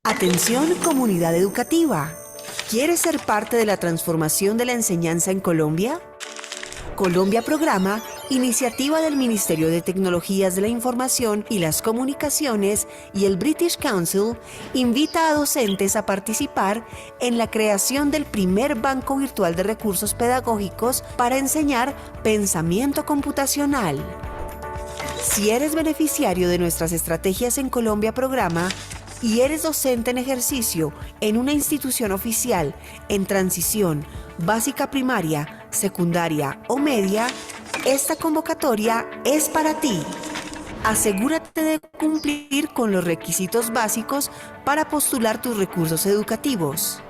Atención, comunidad educativa. ¿Quieres ser parte de la transformación de la enseñanza en Colombia? Colombia Programa, iniciativa del Ministerio de Tecnologías de la Información y las Comunicaciones y el British Council, invita a docentes a participar en la creación del primer banco virtual de recursos pedagógicos para enseñar pensamiento computacional. Si eres beneficiario de nuestras estrategias en Colombia Programa y eres docente en ejercicio en una institución oficial en transición, básica primaria, secundaria o media, esta convocatoria es para ti. Asegúrate de cumplir con los requisitos básicos para postular tus recursos educativos.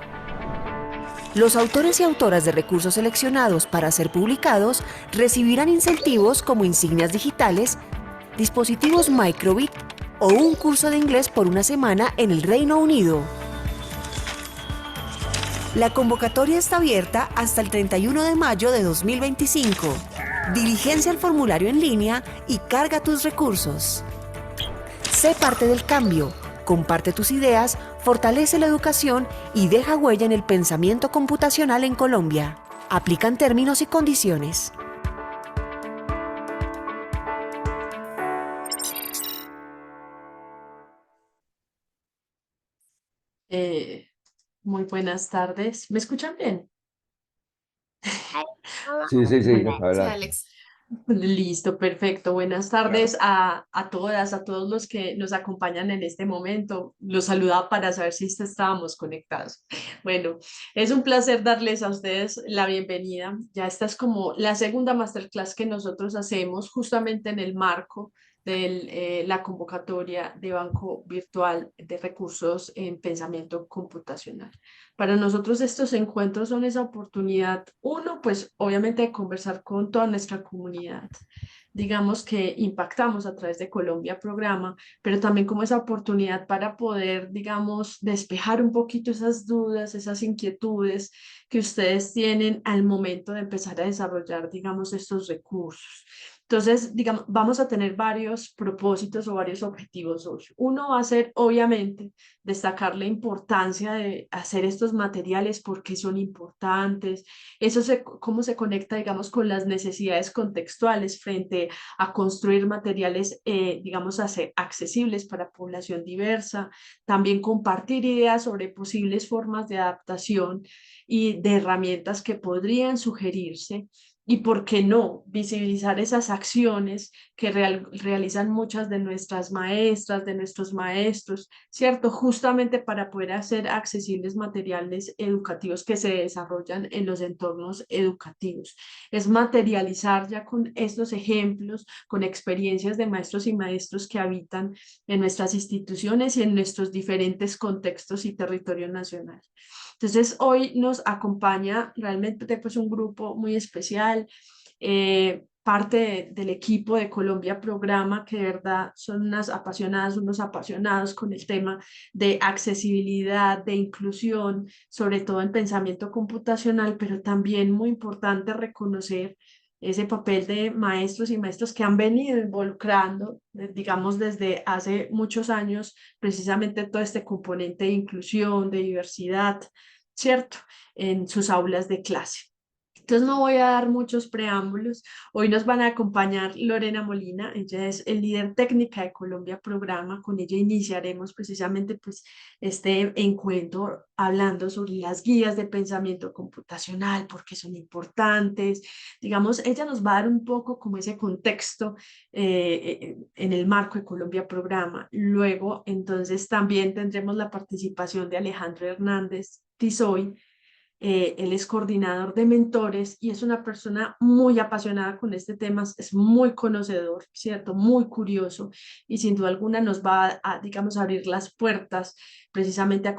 Los autores y autoras de recursos seleccionados para ser publicados recibirán incentivos como insignias digitales, dispositivos Microbit o un curso de inglés por una semana en el Reino Unido. La convocatoria está abierta hasta el 31 de mayo de 2025. Diligencia el formulario en línea y carga tus recursos. Sé parte del cambio, comparte tus ideas, fortalece la educación y deja huella en el pensamiento computacional en Colombia. Aplican términos y condiciones. Eh, Muy buenas tardes. ¿Me escuchan bien? Sí, sí, sí, Bueno, Sí, adelante. Alex. listo, perfecto. Buenas tardes a todas, a todos los que nos acompañan en este momento. Los saludaba para saber si estábamos conectados. Bueno, es un placer darles a ustedes la bienvenida. Ya esta es como la segunda masterclass que nosotros hacemos justamente en el marco de la convocatoria de Banco Virtual de Recursos en Pensamiento Computacional. Para nosotros estos encuentros son esa oportunidad, uno, pues obviamente de conversar con toda nuestra comunidad, digamos que impactamos a través de Colombia Programa, pero también como esa oportunidad para poder, digamos, despejar un poquito esas dudas, esas inquietudes que ustedes tienen al momento de empezar a desarrollar, digamos, estos recursos. Entonces, digamos, vamos a tener varios propósitos o varios objetivos hoy. Uno va a ser, obviamente, destacar la importancia de hacer estos materiales, porque son importantes, cómo se conecta, digamos, con las necesidades contextuales frente a construir materiales, digamos, accesibles para población diversa, también compartir ideas sobre posibles formas de adaptación y de herramientas que podrían sugerirse. Y por qué no visibilizar esas acciones que realizan muchas de nuestras maestras, de nuestros maestros, ¿cierto? Justamente para poder hacer accesibles materiales educativos que se desarrollan en los entornos educativos. Es materializar ya con estos ejemplos, con experiencias de maestros y maestros que habitan en nuestras instituciones y en nuestros diferentes contextos y territorio nacional. Entonces, hoy nos acompaña realmente pues, un grupo muy especial, del equipo de Colombia Programa, que de verdad son unas apasionadas, unos apasionados con el tema de accesibilidad, de inclusión, sobre todo en pensamiento computacional, pero también muy importante reconocer ese papel de maestros y maestros que han venido involucrando, digamos, desde hace muchos años, precisamente todo este componente de inclusión, de diversidad, ¿cierto? En sus aulas de clase. Entonces no voy a dar muchos preámbulos. Hoy nos van a acompañar Lorena Molina, ella es el líder técnica de Colombia Programa. Con ella iniciaremos precisamente pues, este encuentro hablando sobre las guías de pensamiento computacional, porque son importantes. Digamos, ella nos va a dar un poco como ese contexto en el marco de Colombia Programa. Luego, entonces, también tendremos la participación de Alejandro Hernández Tizoy. Él es coordinador de mentores y es una persona muy apasionada con este tema, es muy conocedor, ¿cierto? Muy curioso y sin duda alguna nos va a, digamos, abrir las puertas precisamente a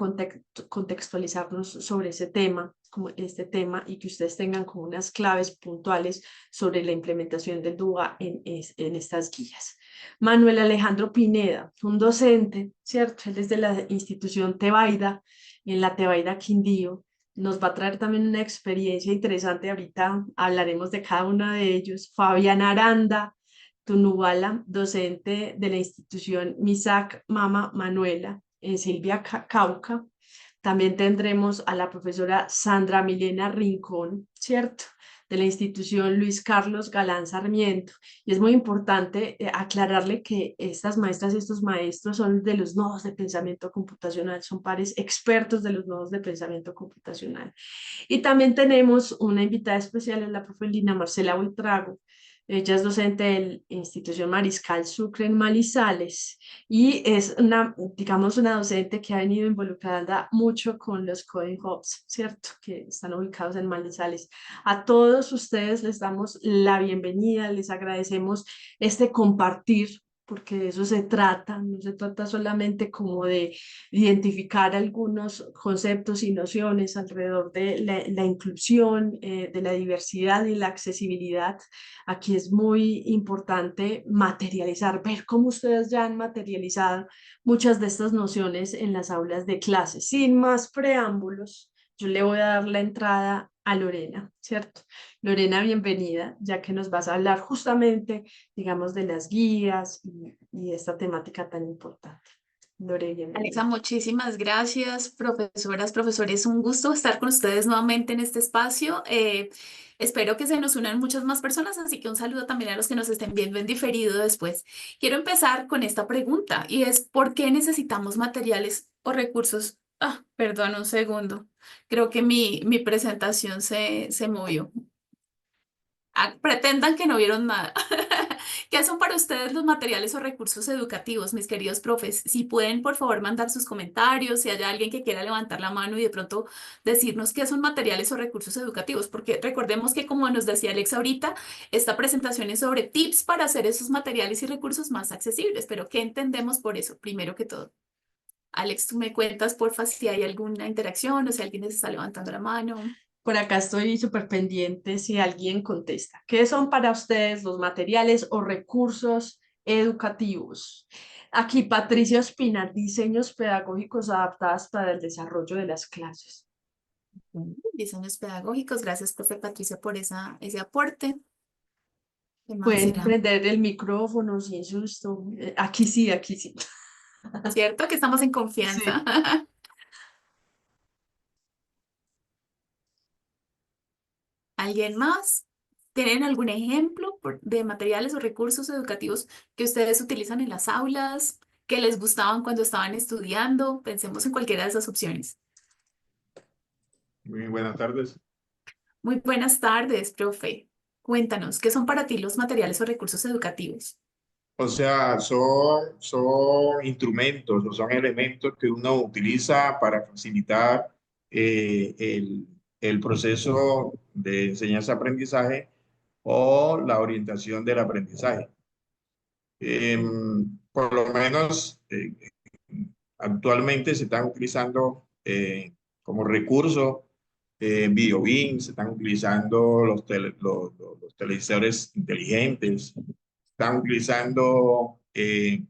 contextualizarnos sobre ese tema, como este tema, y que ustedes tengan como unas claves puntuales sobre la implementación del DUA en estas guías. Manuel Alejandro Pineda, un docente, ¿cierto? Él es de la institución Tebaida, en la Tebaida Quindío. Nos va a traer también una experiencia interesante. Ahorita hablaremos de cada uno de ellos. Fabián Aranda Tunubala, docente de la institución Misak Mama Manuela, Silvia Cauca. También tendremos a la profesora Sandra Milena Rincón, ¿cierto? De la institución Luis Carlos Galán Sarmiento. Y es muy importante aclararle que estas maestras y estos maestros son de los nodos de pensamiento computacional, son pares expertos de los nodos de pensamiento computacional. Y también tenemos una invitada especial, es la profe Lina Marcela Buitrago. Ella es docente de la institución Mariscal Sucre en Manizales y es una, digamos, una docente que ha venido involucrada mucho con los Coding Hubs, ¿cierto? Que están ubicados en Manizales. A todos ustedes les damos la bienvenida, les agradecemos este compartir, porque de eso se trata, no se trata solamente como de identificar algunos conceptos y nociones alrededor de la inclusión, de la diversidad y la accesibilidad. Aquí es muy importante materializar, ver cómo ustedes ya han materializado muchas de estas nociones en las aulas de clase. Sin más preámbulos, yo le voy a dar la entrada a Lorena, ¿cierto? Lorena, bienvenida, ya que nos vas a hablar justamente, digamos, de las guías y esta temática tan importante. Lorena, Alexa, bienvenida. muchísimas gracias, profesoras, profesores. Un gusto estar con ustedes nuevamente en este espacio. Espero que se nos unan muchas más personas, así que un saludo también a los que nos estén viendo en diferido después. Quiero empezar con esta pregunta y es, ¿por qué necesitamos materiales o recursos? Ah, perdón, un segundo. Creo que mi presentación se movió. Ah, pretendan que no vieron nada. ¿Qué son para ustedes los materiales o recursos educativos, mis queridos profes? Si pueden, por favor, mandar sus comentarios, si hay alguien que quiera levantar la mano y de pronto decirnos qué son materiales o recursos educativos, porque recordemos que, como nos decía Alex ahorita, esta presentación es sobre tips para hacer esos materiales y recursos más accesibles, pero ¿qué entendemos por eso, primero que todo? Alex, tú me cuentas, porfa, si hay alguna interacción o si alguien les está levantando la mano. Por acá estoy súper pendiente si alguien contesta. ¿Qué son para ustedes los materiales o recursos educativos? Aquí Patricia Ospina, diseños pedagógicos adaptados para el desarrollo de las clases. Diseños pedagógicos, gracias, profe Patricia, por ese aporte. ¿Qué más Pueden será? prender el micrófono sin susto. Aquí sí, aquí sí. ¿Cierto? Que estamos en Sí. confianza. ¿Alguien más? ¿Tienen algún ejemplo de materiales o recursos educativos que ustedes utilizan en las aulas, que les gustaban cuando estaban estudiando? Pensemos en cualquiera de esas opciones. Muy buenas tardes. Muy buenas tardes, profe. Cuéntanos, ¿qué son para ti los materiales o recursos educativos? O sea, son instrumentos o son elementos que uno utiliza para facilitar el proceso de enseñanza-aprendizaje o la orientación del aprendizaje. Por lo menos actualmente se están utilizando como recurso BioBeam, se están utilizando los televisores inteligentes, están utilizando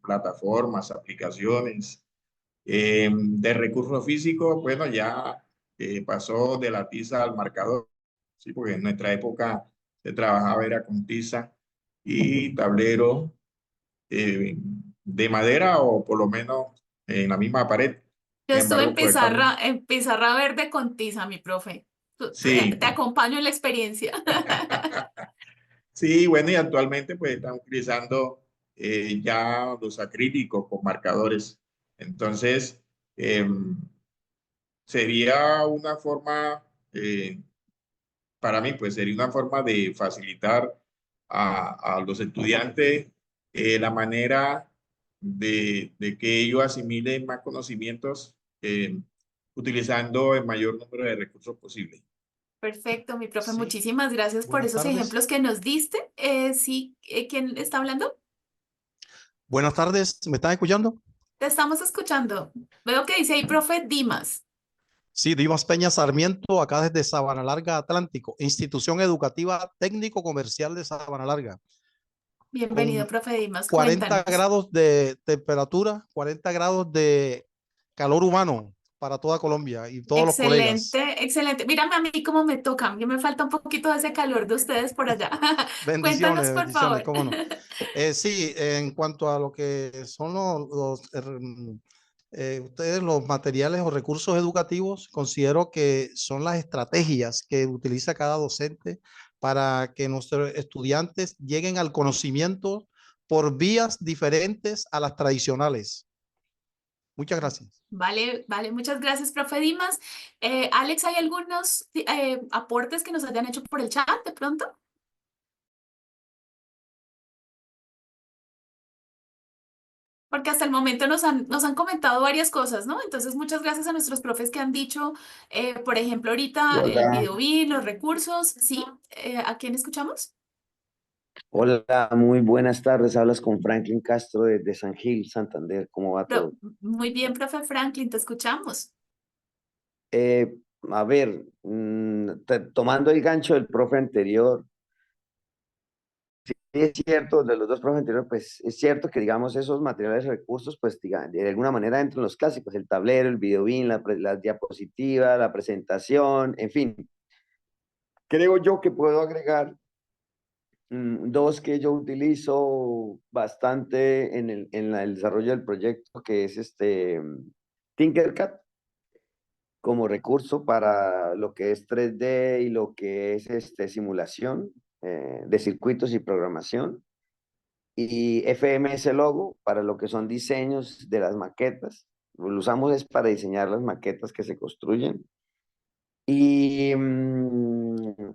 plataformas, aplicaciones. De recursos físicos, bueno, ya pasó de la tiza al marcador, ¿sí? Porque en nuestra época se trabajaba era con tiza y tablero de madera o por lo menos en la misma pared. Yo Sin estuve embargo, pues estamos, en pizarra verde con tiza, mi profe. sí, Te acompaño en la experiencia. sí, bueno, y actualmente pues están utilizando ya los acrílicos con marcadores. Entonces, sería una forma, para mí, pues sería una forma de facilitar a los estudiantes la manera de que ellos asimilen más conocimientos utilizando el mayor número de recursos posible. Perfecto, mi profe, Sí, muchísimas gracias por buenas esos tardes. ejemplos que nos diste. Sí, ¿quién está hablando? Buenas tardes, ¿me están escuchando? Te estamos escuchando. Veo que dice ahí, profe Dimas. Sí, Dimas Peña Sarmiento, acá desde Sabana Larga, Atlántico, Institución Educativa Técnico Comercial de Sabana Larga, Bienvenido, con profe Dimas. 40 Cuéntanos. grados de temperatura, 40 grados de calor humano para toda Colombia y todos los colegas. Excelente, excelente. Mírame a mí cómo me toca. A mí me falta un poquito de ese calor de ustedes por allá. Cuéntanos, Bendiciones, por bendiciones, favor. cómo no. Sí, en cuanto a lo que son Ustedes los materiales o recursos educativos considero que son las estrategias que utiliza cada docente para que nuestros estudiantes lleguen al conocimiento por vías diferentes a las tradicionales. Muchas gracias. Vale, vale, muchas gracias, profe Dimas. Alex, ¿hay algunos aportes que nos hayan hecho por el chat de pronto? Porque hasta el momento nos han comentado varias cosas, ¿no? Entonces, muchas gracias a nuestros profes que han dicho, por ejemplo, ahorita el Hola, Videobeam, los recursos, ¿sí? ¿A quién escuchamos? hola, muy buenas tardes. Hablas con Franklin Castro de San Gil, Santander. ¿Cómo va todo? Muy bien, profe Franklin, te escuchamos. Eh, a ver, tomando el gancho del profe anterior, sí es cierto, de los dos profes anteriores, pues es cierto que, digamos, esos materiales y recursos, pues de alguna manera entran los clásicos, el tablero, el videobeam, la diapositiva, la presentación, en fin. Creo yo que puedo agregar dos que yo utilizo bastante el desarrollo del proyecto, que es Tinkercad como recurso para lo que es 3D y lo que es simulación de circuitos y programación. Y FMS Logo para lo que son diseños de las maquetas. Lo usamos es para diseñar las maquetas que se construyen. Y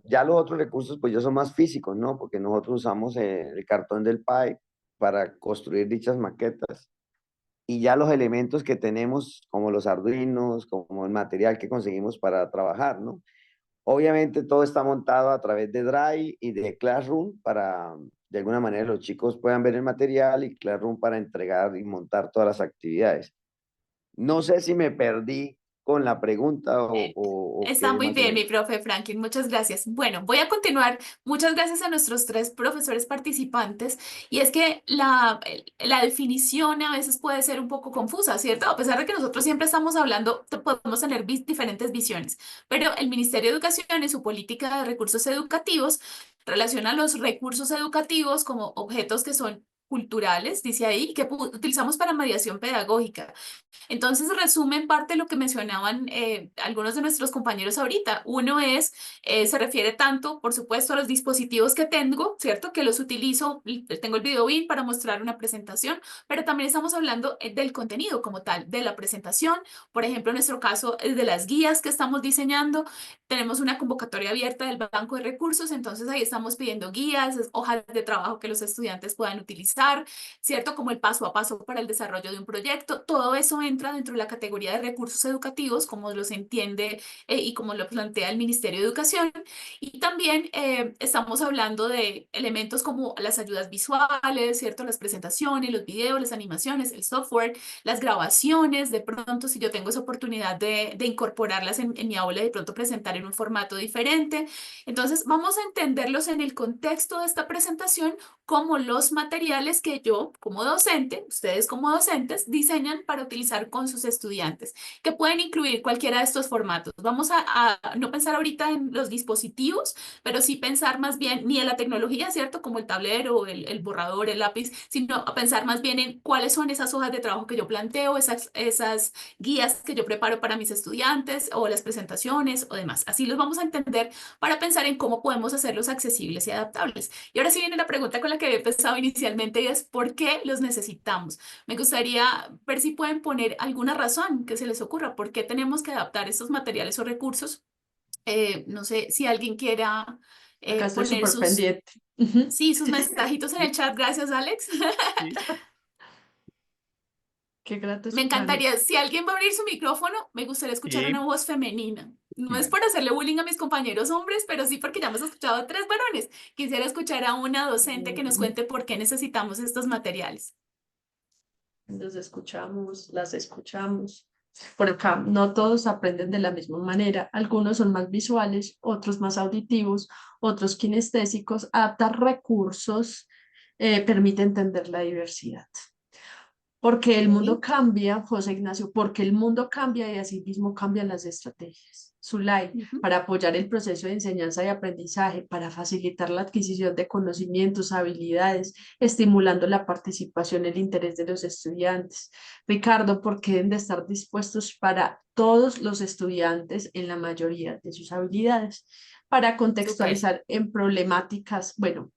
ya los otros recursos pues ya son más físicos, ¿no? Porque nosotros usamos el cartón del PAI para construir dichas maquetas. Y ya los elementos que tenemos, como los arduinos, como el material que conseguimos para trabajar, ¿no? Obviamente todo está montado a través de Drive y de Classroom para, de alguna manera, los chicos puedan ver el material y Classroom para entregar y montar todas las actividades. No sé si me perdí con la pregunta o Está qué muy más o bien, mi menos. profe Franklin, muchas gracias. Bueno, voy a continuar. Muchas gracias a nuestros tres profesores participantes. Y es que la definición a veces puede ser un poco confusa, ¿cierto? A pesar de que nosotros siempre estamos hablando, podemos tener diferentes visiones, pero el Ministerio de Educación en su política de recursos educativos relaciona los recursos educativos como objetos que son culturales, dice ahí, y que utilizamos para mediación pedagógica. Entonces, resume en parte lo que mencionaban algunos de nuestros compañeros ahorita. Uno es, se refiere tanto, por supuesto, a los dispositivos que tengo, ¿cierto? Que los utilizo, tengo el Videobeam para mostrar una presentación, pero también estamos hablando del contenido como tal, de la presentación. Por ejemplo, en nuestro caso, el de las guías que estamos diseñando. Tenemos una convocatoria abierta del Banco de Recursos, entonces ahí estamos pidiendo guías, hojas de trabajo que los estudiantes puedan utilizar, ¿cierto? Como el paso a paso para el desarrollo de un proyecto. Todo eso entra dentro de la categoría de recursos educativos, como los entiende y como lo plantea el Ministerio de Educación. Y también estamos hablando de elementos como las ayudas visuales, ¿cierto? Las presentaciones, los videos, las animaciones, el software, las grabaciones. De pronto, si yo tengo esa oportunidad de incorporarlas en mi aula y de pronto presentar en un formato diferente. Entonces, vamos a entenderlos en el contexto de esta presentación como los materiales que yo, como docente, ustedes como docentes, diseñan para utilizar con sus estudiantes, que pueden incluir cualquiera de estos formatos. Vamos a no pensar ahorita en los dispositivos, pero sí pensar más bien ni en la tecnología, ¿cierto? Como el tablero, el borrador, el lápiz, sino a pensar más bien en cuáles son esas hojas de trabajo que yo planteo, esas guías que yo preparo para mis estudiantes o las presentaciones o demás. Así los vamos a entender para pensar en cómo podemos hacerlos accesibles y adaptables. Y ahora sí viene la pregunta con la que había empezado inicialmente y es ¿por qué los necesitamos? Me gustaría ver si pueden poner alguna razón que se les ocurra, por qué tenemos que adaptar estos materiales o recursos. No sé si alguien quiera Acá estoy poner súper sus, pendiente. Ujú. sí, sus mensajitos en el chat. Gracias, Alex. Sí. Qué grato Me escucharlos. encantaría, si alguien va a abrir su micrófono, me gustaría escuchar una Y voz femenina. No es por hacerle bullying a mis compañeros hombres, pero sí porque ya hemos escuchado a tres varones. Quisiera escuchar a una docente que nos cuente por qué necesitamos estos materiales. Los escuchamos, las escuchamos. Por acá, no todos aprenden de la misma manera. Algunos son más visuales, otros más auditivos, otros kinestésicos. Adaptar recursos permite entender la diversidad. Porque el mundo Ok, cambia, José Ignacio, porque el mundo cambia y así mismo cambian las estrategias. Zulay, ujú, para apoyar el proceso de enseñanza y aprendizaje, para facilitar la adquisición de conocimientos, habilidades, estimulando la participación y el interés de los estudiantes. Ricardo, porque deben de estar dispuestos para todos los estudiantes en la mayoría de sus habilidades, para súper. contextualizar en problemáticas, bueno,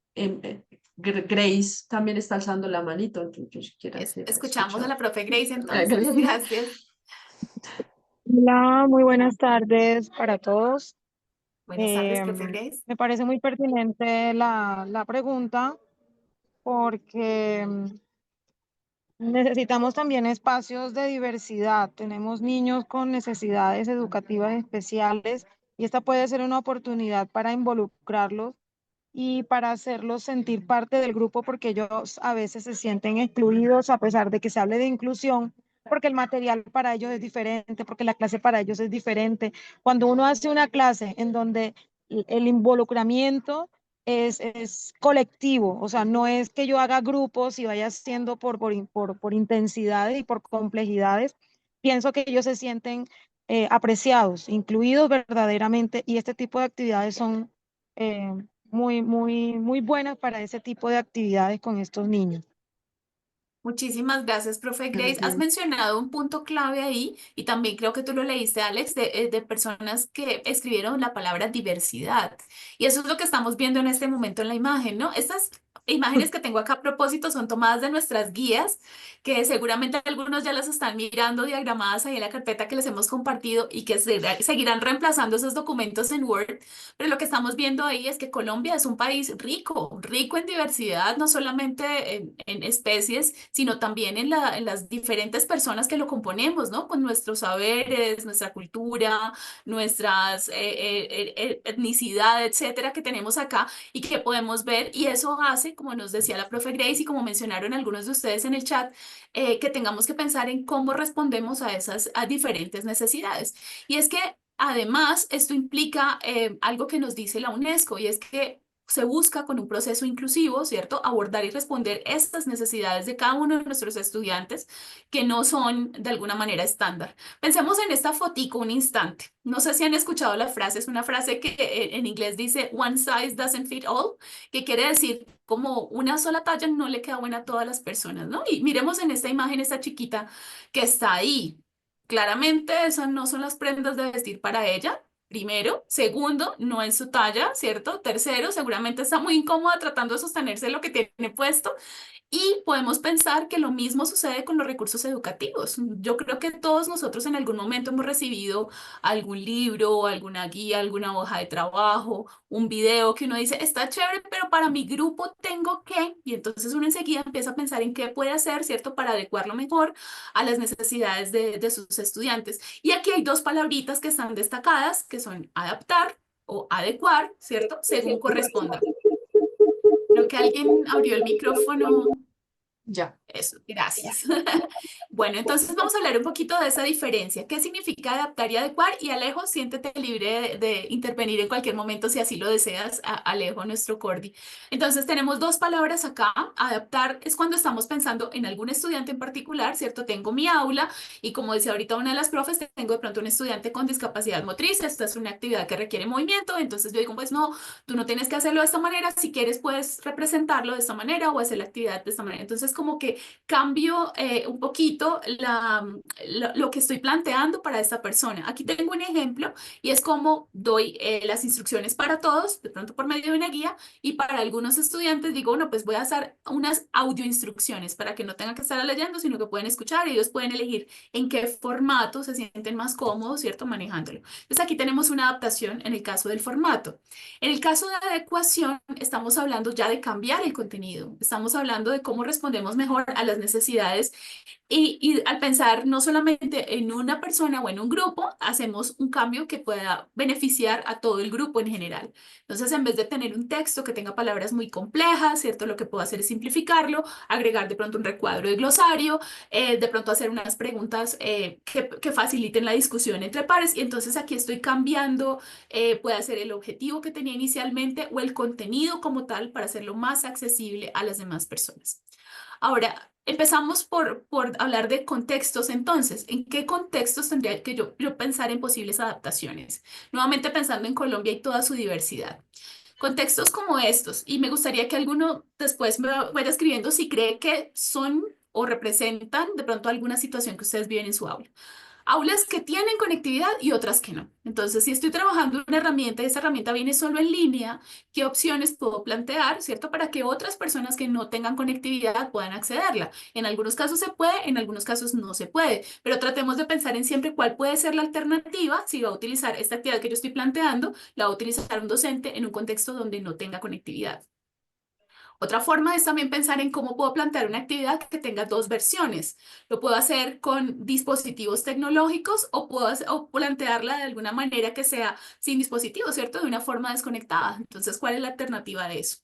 Grace también está alzando la manito, entonces yo siquiera ser Escuchamos a escuchado. la profe Grace entonces. Gracias. Hola, muy buenas tardes para todos. Buenas tardes, profe Em, Grace. Me parece muy pertinente la pregunta porque necesitamos también espacios de diversidad. Tenemos niños con necesidades educativas especiales y esta puede ser una oportunidad para involucrarlos y para hacerlos sentir parte del grupo porque ellos a veces se sienten excluidos a pesar de que se hable de inclusión, porque el material para ellos es diferente, porque la clase para ellos es diferente. Cuando uno hace una clase en donde el involucramiento es colectivo, o sea, no es que yo haga grupos y vaya haciendo por intensidades y por complejidades, pienso que ellos se sienten apreciados, incluidos verdaderamente, y este tipo de actividades son eh, muy buenas para ese tipo de actividades con estos niños. Muchísimas gracias, profe Muy Grace. Has bien. mencionado un punto clave ahí y también creo que tú lo leíste, Alex, de personas que escribieron la palabra diversidad. Y eso es lo que estamos viendo en este momento en la imagen, ¿no? Estas imágenes que tengo acá a propósito son tomadas de nuestras guías, que seguramente algunos ya las están mirando diagramadas ahí en la carpeta que les hemos compartido y que seguirán reemplazando esos documentos en Word. Pero lo que estamos viendo ahí es que Colombia es un país rico, rico en diversidad, no solamente en especies, sino también en las diferentes personas que lo componemos, ¿no? Con nuestros saberes, nuestra cultura, nuestras etnicidad, etcétera, que tenemos acá y que podemos ver. Y eso hace, como nos decía la profe Grace y como mencionaron algunos de ustedes en el chat, que tengamos que pensar en cómo respondemos a esas a diferentes necesidades. Y es que además, esto implica algo que nos dice la UNESCO y es que se busca con un proceso inclusivo, ¿cierto? Abordar y responder estas necesidades de cada uno de nuestros estudiantes que no son de alguna manera estándar. Pensemos en esta fotico un instante. No sé si han escuchado la frase, es una frase que en inglés dice one size doesn't fit all, que quiere decir como una sola talla no le queda buena a todas las personas, ¿no? Y miremos en esta imagen, esta chiquita que está ahí. Claramente esas no son las prendas de vestir para ella. Primero. Segundo, no es su talla, ¿cierto? Tercero, seguramente está muy incómoda tratando de sostenerse lo que tiene puesto. Y podemos pensar que lo mismo sucede con los recursos educativos. Yo creo que todos nosotros en algún momento hemos recibido algún libro, alguna guía, alguna hoja de trabajo, un video que uno dice, está chévere, pero para mi grupo tengo que, y entonces uno enseguida empieza a pensar en qué puede hacer, ¿cierto? Para adecuarlo mejor a las necesidades de sus estudiantes. Y aquí hay dos palabritas que están destacadas, que son adaptar o adecuar, ¿cierto? Según corresponda. Creo que alguien abrió el micrófono. Ya. Eso, gracias. Bueno, entonces vamos a hablar un poquito de esa diferencia. ¿Qué significa adaptar y adecuar? Y Alejo, siéntete libre de intervenir en cualquier momento si así lo deseas, Alejo, nuestro cordi. Entonces tenemos dos palabras acá. Adaptar es cuando estamos pensando en algún estudiante en particular, ¿cierto? Tengo mi aula y como decía ahorita una de las profes, tengo de pronto un estudiante con discapacidad motriz. Esta es una actividad que requiere movimiento. Entonces yo digo, pues no, tú no tienes que hacerlo de esta manera. Si quieres, puedes representarlo de esta manera o hacer la actividad de esta manera. Entonces como que cambio un poquito lo que estoy planteando para esta persona. Aquí tengo un ejemplo y es como doy las instrucciones para todos, de pronto por medio de una guía, y para algunos estudiantes digo, bueno, pues voy a hacer unas audioinstrucciones para que no tengan que estar leyendo, sino que pueden escuchar y ellos pueden elegir en qué formato se sienten más cómodos, ¿cierto? Manejándolo. Entonces aquí tenemos una adaptación en el caso del formato. En el caso de adecuación, estamos hablando ya de cambiar el contenido, estamos hablando de cómo respondemos mejor a las necesidades y al pensar no solamente en una persona o en un grupo, hacemos un cambio que pueda beneficiar a todo el grupo en general. Entonces, en vez de tener un texto que tenga palabras muy complejas, ¿cierto? Lo que puedo hacer es simplificarlo, agregar de pronto un recuadro de glosario, de pronto hacer unas preguntas que faciliten la discusión entre pares. Y entonces aquí estoy cambiando, puede ser el objetivo que tenía inicialmente o el contenido como tal para hacerlo más accesible a las demás personas. Ahora, empezamos por hablar de contextos entonces. ¿En qué contextos tendría que yo pensar en posibles adaptaciones? Nuevamente pensando en Colombia y toda su diversidad. Contextos como estos, y me gustaría que alguno después me vaya escribiendo si cree que son o representan de pronto alguna situación que ustedes viven en su aula. Aulas que tienen conectividad y otras que no. Entonces, si estoy trabajando en una herramienta y esa herramienta viene solo en línea, ¿qué opciones puedo plantear, cierto? Para que otras personas que no tengan conectividad puedan accederla. En algunos casos se puede, en algunos casos no se puede, pero tratemos de pensar en siempre cuál puede ser la alternativa si va a utilizar esta actividad que yo estoy planteando, la va a utilizar un docente en un contexto donde no tenga conectividad. Otra forma es también pensar en cómo puedo plantear una actividad que tenga dos versiones. Lo puedo hacer con dispositivos tecnológicos o o plantearla de alguna manera que sea sin dispositivos, ¿cierto? De una forma desconectada. Entonces, ¿cuál es la alternativa de eso?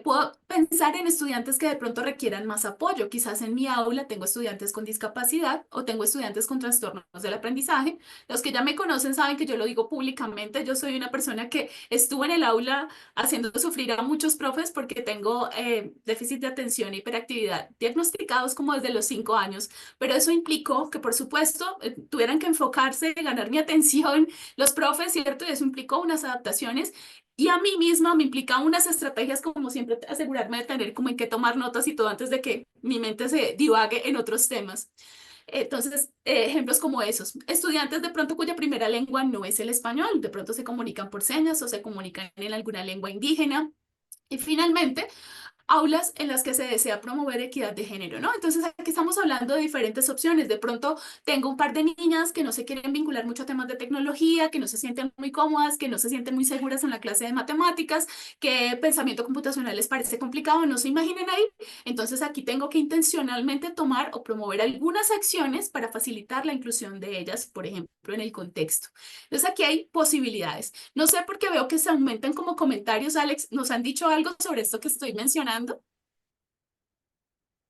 Puedo pensar en estudiantes que de pronto requieran más apoyo. Quizás en mi aula tengo estudiantes con discapacidad o tengo estudiantes con trastornos del aprendizaje. Los que ya me conocen saben que yo lo digo públicamente. Yo soy una persona que estuvo en el aula haciendo sufrir a muchos profes porque tengo déficit de atención e hiperactividad diagnosticados como desde los 5 años. Pero eso implicó que, por supuesto, tuvieran que enfocarse, ganar mi atención los profes, ¿cierto? Y eso implicó unas adaptaciones y a mí misma me implica unas estrategias como siempre asegurarme de tener como en qué tomar notas y todo antes de que mi mente se divague en otros temas. Entonces, ejemplos como esos. Estudiantes de pronto cuya primera lengua no es el español, de pronto se comunican por señas o se comunican en alguna lengua indígena. Y finalmente, aulas en las que se desea promover equidad de género, ¿no? Entonces aquí estamos hablando de diferentes opciones. De pronto tengo un par de niñas que no se quieren vincular mucho a temas de tecnología, que no se sienten muy cómodas, que no se sienten muy seguras en la clase de matemáticas, que pensamiento computacional les parece complicado, no se imaginen ahí. Entonces aquí tengo que intencionalmente tomar o promover algunas acciones para facilitar la inclusión de ellas, por ejemplo, en el contexto. Entonces aquí hay posibilidades. No sé por qué veo que se aumentan como comentarios, Alex. ¿Nos han dicho algo sobre esto que estoy mencionando?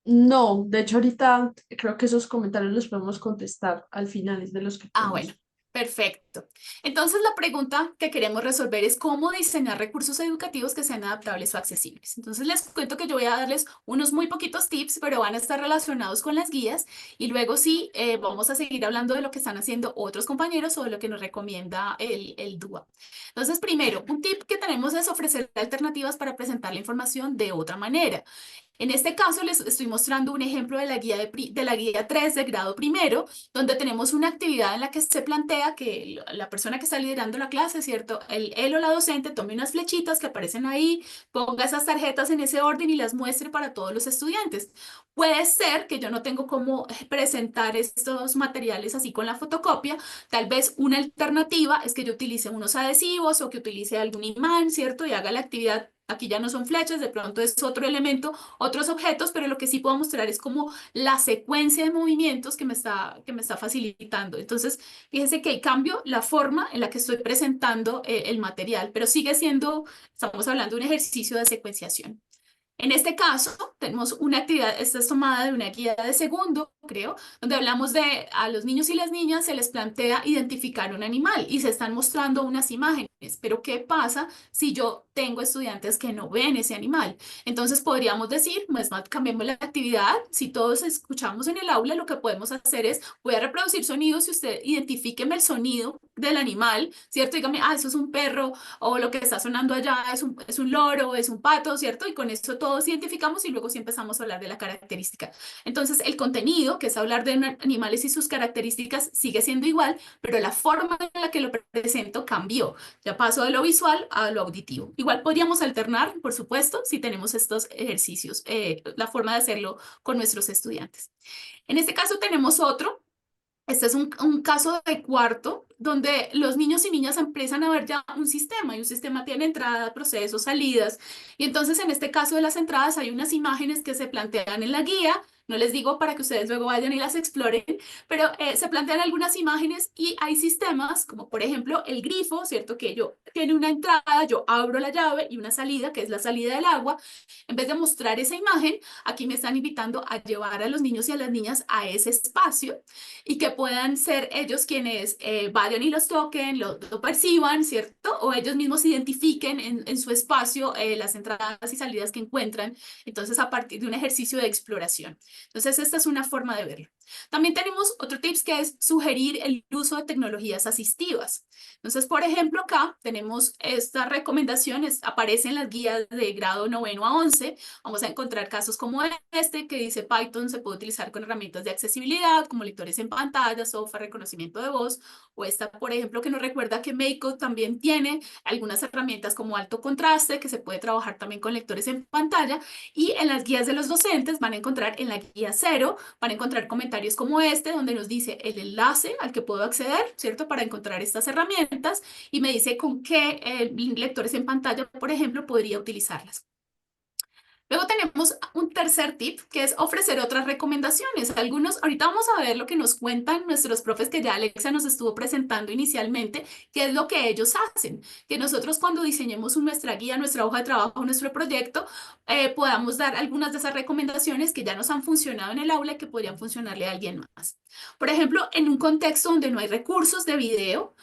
No, de hecho ahorita creo que esos comentarios los podemos contestar al final, es de los que Ah, bueno, tenemos. perfecto. Entonces la pregunta que queremos resolver es cómo diseñar recursos educativos que sean adaptables o accesibles. Entonces les cuento que yo voy a darles unos muy poquitos tips, pero van a estar relacionados con las guías y luego sí vamos a seguir hablando de lo que están haciendo otros compañeros o de lo que nos recomienda el DUA. Entonces, primero, un tip que tenemos es ofrecer alternativas para presentar la información de otra manera. En este caso les estoy mostrando un ejemplo de la guía, de la guía 3 de grado primero, donde tenemos una actividad en la que se plantea que la persona que está liderando la clase, ¿cierto? Él o la docente tome unas flechitas que aparecen ahí, ponga esas tarjetas en ese orden y las muestre para todos los estudiantes. Puede ser que yo no tengo cómo presentar estos materiales así con la fotocopia. Tal vez una alternativa es que yo utilice unos adhesivos o que utilice algún imán, ¿cierto? Y haga la actividad. Aquí ya no son flechas, de pronto es otro elemento, otros objetos, pero lo que sí puedo mostrar es como la secuencia de movimientos que me está facilitando. Entonces, fíjense que cambio la forma en la que estoy presentando el material, pero sigue siendo, estamos hablando de un ejercicio de secuenciación. En este caso, tenemos una actividad, esta es tomada de una guía de segundo, creo, donde hablamos de a los niños y las niñas se les plantea identificar un animal y se están mostrando unas imágenes. Pero ¿qué pasa si yo tengo estudiantes que no ven ese animal? Entonces podríamos decir, pues cambiemos la actividad. Si todos escuchamos en el aula, lo que podemos hacer es, voy a reproducir sonidos y usted identifíqueme el sonido del animal, ¿cierto? Dígame, ah, eso es un perro o lo que está sonando allá es un loro, es un pato, ¿cierto? Y con eso todos identificamos y luego sí empezamos a hablar de la característica. Entonces, el contenido, que es hablar de animales y sus características, sigue siendo igual, pero la forma en la que lo presento cambió. Ya paso de lo visual a lo auditivo. Igual podríamos alternar, por supuesto, si tenemos estos ejercicios, la forma de hacerlo con nuestros estudiantes. En este caso tenemos otro. Este es un caso de cuarto donde los niños y niñas empiezan a ver ya un sistema y un sistema tiene entrada, procesos, salidas. Y entonces en este caso de las entradas hay unas imágenes que se plantean en la guía. No les digo para que ustedes luego vayan y las exploren, pero se plantean algunas imágenes y hay sistemas como por ejemplo el grifo, ¿cierto? Que tiene una entrada, yo abro la llave y una salida, que es la salida del agua. En vez de mostrar esa imagen, aquí me están invitando a llevar a los niños y a las niñas a ese espacio y que puedan ser ellos quienes vayan y los toquen, lo perciban, ¿cierto? O ellos mismos identifiquen en su espacio las entradas y salidas que encuentran. Entonces, a partir de un ejercicio de exploración. Entonces, esta es una forma de verlo. También tenemos otro tips que es sugerir el uso de tecnologías asistivas. Entonces, por ejemplo, acá tenemos estas recomendaciones, aparecen las guías de grado 9 a 11. Vamos a encontrar casos como este que dice Python se puede utilizar con herramientas de accesibilidad como lectores en pantalla, software, reconocimiento de voz, o esta, por ejemplo, que nos recuerda que MakeCode también tiene algunas herramientas como alto contraste que se puede trabajar también con lectores en pantalla. Y en las guías de los docentes van a encontrar en la guía 0, van a encontrar comentarios como este donde nos dice el enlace al que puedo acceder, ¿cierto? Para encontrar estas herramientas y me dice con qué lectores en pantalla, por ejemplo, podría utilizarlas. Luego tenemos un tercer tip que es ofrecer otras recomendaciones. Ahorita vamos a ver lo que nos cuentan nuestros profes que ya Alexa nos estuvo presentando inicialmente, qué es lo que ellos hacen. Que nosotros cuando diseñemos nuestra guía, nuestra hoja de trabajo, nuestro proyecto, podamos dar algunas de esas recomendaciones que ya nos han funcionado en el aula y que podrían funcionarle a alguien más. Por ejemplo, en un contexto donde no hay recursos de video,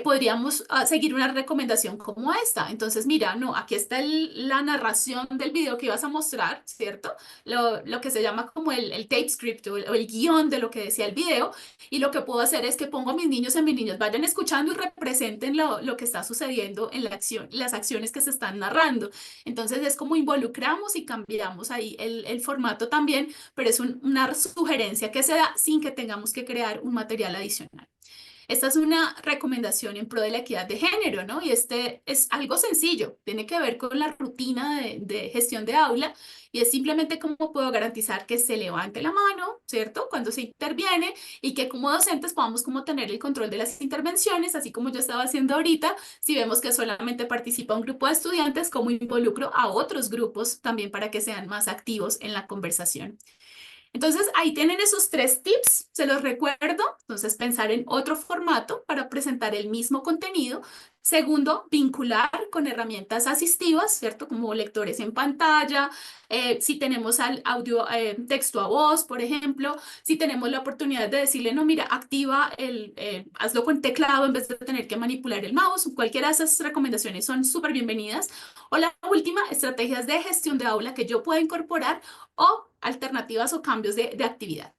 podríamos seguir una recomendación como esta. Entonces, mira, no, aquí está la narración del video que ibas a mostrar, ¿cierto? Lo que se llama como el tape script o el guión de lo que decía el video. Y lo que puedo hacer es que pongo a mis niños en mis niños, vayan escuchando y representen lo que está sucediendo en la acción, las acciones que se están narrando. Entonces, es como involucramos y cambiamos ahí el formato también, pero es una sugerencia que se da sin que tengamos que crear un material adicional. Esta es una recomendación en pro de la equidad de género, ¿no? Y este es algo sencillo, tiene que ver con la rutina de gestión de aula y es simplemente cómo puedo garantizar que se levante la mano, ¿cierto? Cuando se interviene y que como docentes podamos como tener el control de las intervenciones, así como yo estaba haciendo ahorita, si vemos que solamente participa un grupo de estudiantes, cómo involucro a otros grupos también para que sean más activos en la conversación. Entonces, ahí tienen esos 3 tips, se los recuerdo. Entonces, pensar en otro formato para presentar el mismo contenido. Segundo, vincular con herramientas asistivas, ¿cierto? Como lectores en pantalla, si tenemos al audio, texto a voz, por ejemplo, si tenemos la oportunidad de decirle, no, mira, activa hazlo con teclado en vez de tener que manipular el mouse. Cualquiera de esas recomendaciones son súper bienvenidas. O la última, estrategias de gestión de aula que yo pueda incorporar o alternativas o cambios de actividad.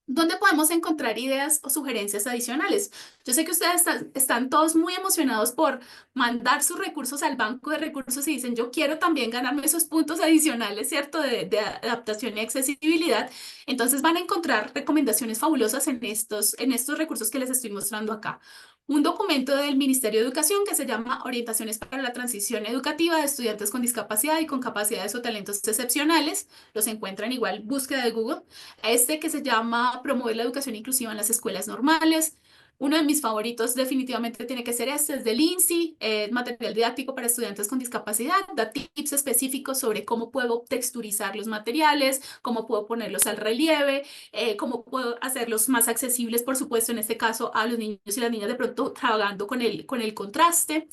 ¿Dónde podemos encontrar ideas o sugerencias adicionales? Yo sé que ustedes están todos muy emocionados por mandar sus recursos al banco de recursos y dicen, yo quiero también ganarme esos puntos adicionales, ¿cierto? De adaptación y accesibilidad. Entonces van a encontrar recomendaciones fabulosas en estos recursos que les estoy mostrando acá. Un documento del Ministerio de Educación que se llama Orientaciones para la Transición Educativa de Estudiantes con Discapacidad y con Capacidades o Talentos Excepcionales. Los encuentran igual, búsqueda de Google. Este que se llama Promover la Educación Inclusiva en las Escuelas Normales. Uno de mis favoritos definitivamente tiene que ser este, es del INSI, material didáctico para estudiantes con discapacidad, da tips específicos sobre cómo puedo texturizar los materiales, cómo puedo ponerlos al relieve, cómo puedo hacerlos más accesibles, por supuesto, en este caso a los niños y las niñas de pronto trabajando con el contraste.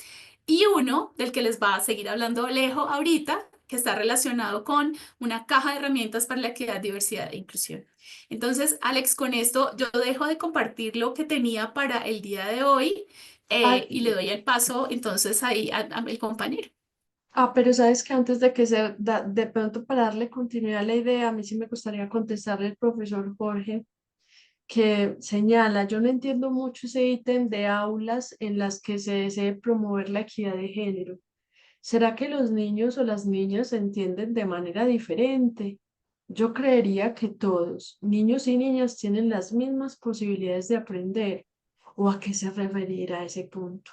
Y uno del que les va a seguir hablando Alejo ahorita, que está relacionado con una caja de herramientas para la equidad, diversidad e inclusión. Entonces, Alex, con esto yo dejo de compartir lo que tenía para el día de hoy Ay, y le doy el paso entonces ahí a mi compañero. pero sabes que antes de que de pronto para darle continuidad a la idea, a mí sí me gustaría contestarle al profesor Jorge que señala, yo no entiendo mucho ese ítem de aulas en las que se desee promover la equidad de género. ¿Será que los niños o las niñas se entienden de manera diferente? Yo creería que todos, niños y niñas, tienen las mismas posibilidades de aprender. ¿O a qué se referirá ese punto?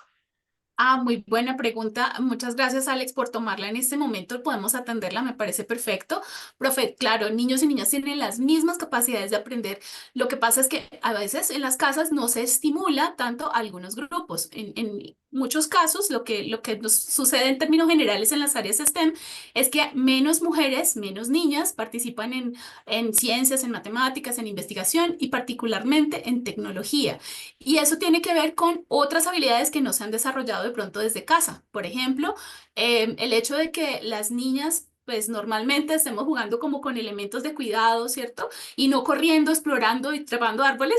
Muy buena pregunta. Muchas gracias, Alex, por tomarla en este momento. Podemos atenderla, me parece perfecto. Profe, claro, niños y niñas tienen las mismas capacidades de aprender. Lo que pasa es que a veces en las casas no se estimula tanto a algunos grupos. muchos casos, lo que nos sucede en términos generales en las áreas STEM es que menos mujeres, menos niñas participan en ciencias, en matemáticas, en investigación y particularmente en tecnología. Y eso tiene que ver con otras habilidades que no se han desarrollado de pronto desde casa. Por ejemplo, el hecho de que las niñas pues normalmente estemos jugando como con elementos de cuidado, ¿cierto? Y no corriendo, explorando y trepando árboles,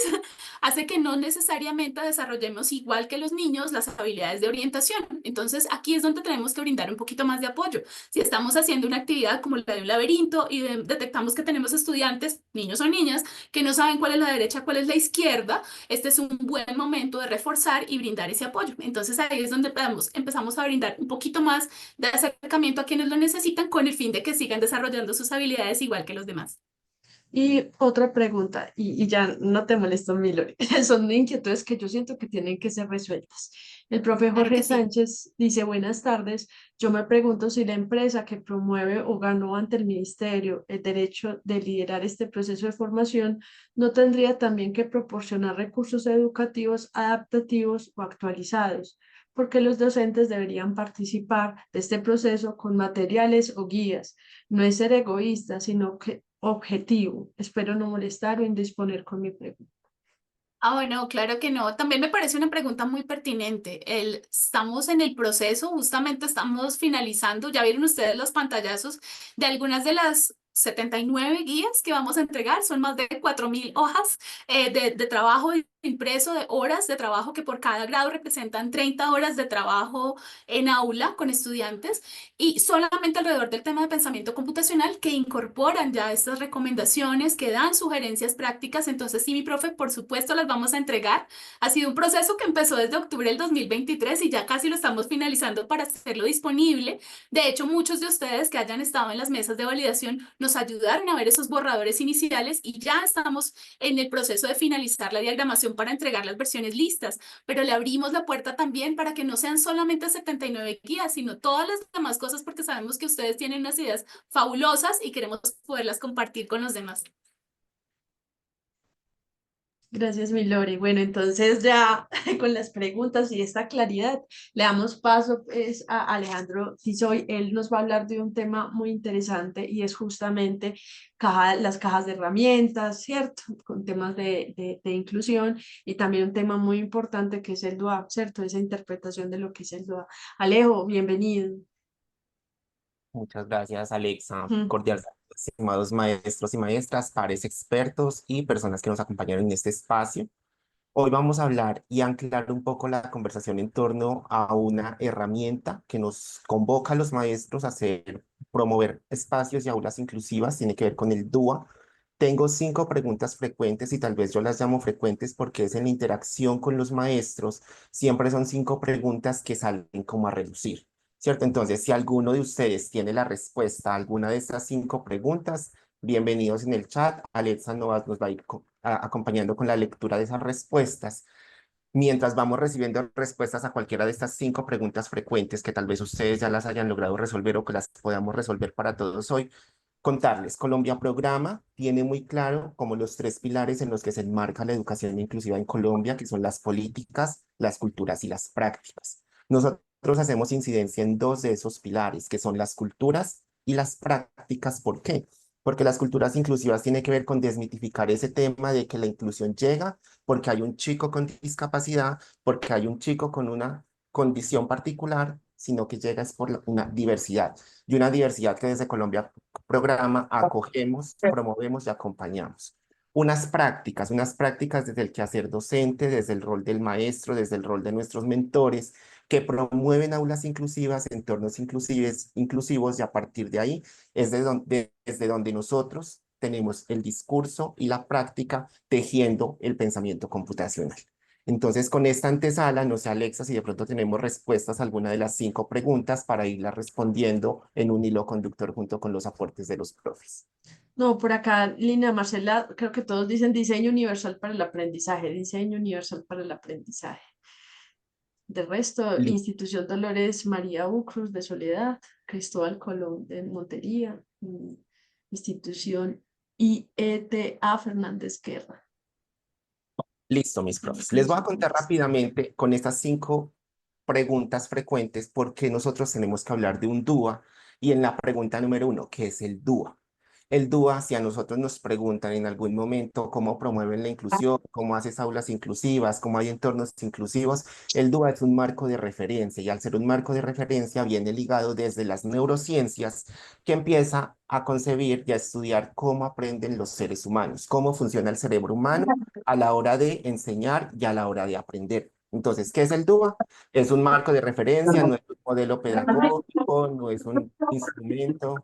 hace que no necesariamente desarrollemos igual que los niños las habilidades de orientación. Entonces, aquí es donde tenemos que brindar un poquito más de apoyo. Si estamos haciendo una actividad como la de un laberinto y detectamos que tenemos estudiantes, niños o niñas, que no saben cuál es la derecha, cuál es la izquierda, este es un buen momento de reforzar y brindar ese apoyo. Entonces, ahí es donde empezamos a brindar un poquito más de acercamiento a quienes lo necesitan con el fin de que sigan desarrollando sus habilidades igual que los demás. Y otra pregunta, y ya no te molesto, Milori, son inquietudes que yo siento que tienen que ser resueltas. El profe Claro Jorge que sí. Sánchez dice, buenas tardes, yo me pregunto si la empresa que promueve o ganó ante el ministerio el derecho de liderar este proceso de formación no tendría también que proporcionar recursos educativos adaptativos o actualizados, porque los docentes deberían participar de este proceso con materiales o guías. No es ser egoísta, sino que objetivo. Espero no molestar o indisponer con mi pregunta. Ah, bueno, claro que no. También me parece una pregunta muy pertinente. Estamos en el proceso, justamente estamos finalizando. Ya vieron ustedes los pantallazos de algunas de las 79 guías que vamos a entregar. Son más de 4.000 hojas de trabajo impreso, de horas de trabajo que por cada grado representan 30 horas de trabajo en aula con estudiantes y solamente alrededor del tema de pensamiento computacional que incorporan ya estas recomendaciones, que dan sugerencias prácticas. Entonces, sí, mi profe, por supuesto, las vamos a entregar. Ha sido un proceso que empezó desde octubre del 2023 y ya casi lo estamos finalizando para hacerlo disponible. De hecho, muchos de ustedes que hayan estado en las mesas de validación nos ayudaron a ver esos borradores iniciales y ya estamos en el proceso de finalizar la diagramación para entregar las versiones listas, pero le abrimos la puerta también para que no sean solamente 79 guías, sino todas las demás cosas, porque sabemos que ustedes tienen unas ideas fabulosas y queremos poderlas compartir con los demás. Gracias, Milori. Bueno, entonces ya con las preguntas y esta claridad, le damos paso pues, a Alejandro Tizoy. Él nos va a hablar de un tema muy interesante y es justamente las cajas de herramientas, ¿cierto? Con temas de inclusión y también un tema muy importante que es el DUA, ¿cierto? Esa interpretación de lo que es el DUA. Alejo, bienvenido. Muchas gracias, Alexa. Mm. Cordial saludo, estimados maestros y maestras, pares expertos y personas que nos acompañaron en este espacio. Hoy vamos a hablar y anclar un poco la conversación en torno a una herramienta que nos convoca a los maestros a hacer, promover espacios y aulas inclusivas, tiene que ver con el DUA. Tengo 5 preguntas frecuentes y tal vez yo las llamo frecuentes porque es en la interacción con los maestros, siempre son 5 preguntas que salen como a reducir, ¿cierto? Entonces, si alguno de ustedes tiene la respuesta a alguna de estas 5 preguntas, bienvenidos en el chat. Alexa nos va a ir acompañando con la lectura de esas respuestas. Mientras vamos recibiendo respuestas a cualquiera de estas 5 preguntas frecuentes que tal vez ustedes ya las hayan logrado resolver o que las podamos resolver para todos hoy, contarles, Colombia Programa tiene muy claro como los 3 pilares en los que se enmarca la educación inclusiva en Colombia, que son las políticas, las culturas y las prácticas. Nosotros hacemos incidencia en 2 de esos pilares, que son las culturas y las prácticas. ¿Por qué? Porque las culturas inclusivas tienen que ver con desmitificar ese tema de que la inclusión llega porque hay un chico con discapacidad, porque hay un chico con una condición particular, sino que llega es por una diversidad. Y una diversidad que desde Colombia Programa acogemos, promovemos y acompañamos. Unas prácticas desde el quehacer docente, desde el rol del maestro, desde el rol de nuestros mentores, que promueven aulas inclusivas, entornos inclusivos, y a partir de ahí es desde donde nosotros tenemos el discurso y la práctica tejiendo el pensamiento computacional. Entonces, con esta antesala, no sé, Alexa, si de pronto tenemos respuestas a alguna de las 5 preguntas para irlas respondiendo en un hilo conductor junto con los aportes de los profes. No, por acá, Lina Marcela, creo que todos dicen diseño universal para el aprendizaje, diseño universal para el aprendizaje. De resto, Li- Institución Dolores María Ucruz de Soledad, Cristóbal Colón de Montería, Institución IETA Fernández Guerra. Listo, mis profes. Les voy a contar rápidamente con estas 5 preguntas frecuentes por qué nosotros tenemos que hablar de un DUA. Y en la pregunta número 1, ¿qué es el DUA? El DUA, si a nosotros nos preguntan en algún momento cómo promueven la inclusión, cómo haces aulas inclusivas, cómo hay entornos inclusivos, el DUA es un marco de referencia y al ser un marco de referencia viene ligado desde las neurociencias que empieza a concebir y a estudiar cómo aprenden los seres humanos, cómo funciona el cerebro humano a la hora de enseñar y a la hora de aprender. Entonces, ¿qué es el DUA? Es un marco de referencia, no es un modelo pedagógico, no es un instrumento.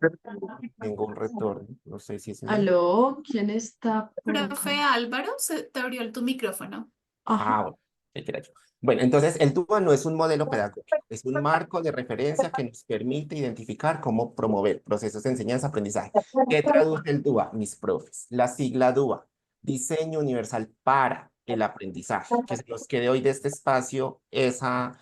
Tengo un retorno, no sé si es mío. Aló, ¿quién está por Profe acá? Álvaro, se te abrió tu micrófono. Ajá. Bueno, ahí queda yo. Bueno, entonces el DUA no es un modelo pedagógico, es un marco de referencia que nos permite identificar cómo promover procesos de enseñanza-aprendizaje. ¿Qué traduce el DUA? Mis profes. La sigla DUA, Diseño Universal para el Aprendizaje. Que se nos quede hoy de este espacio esa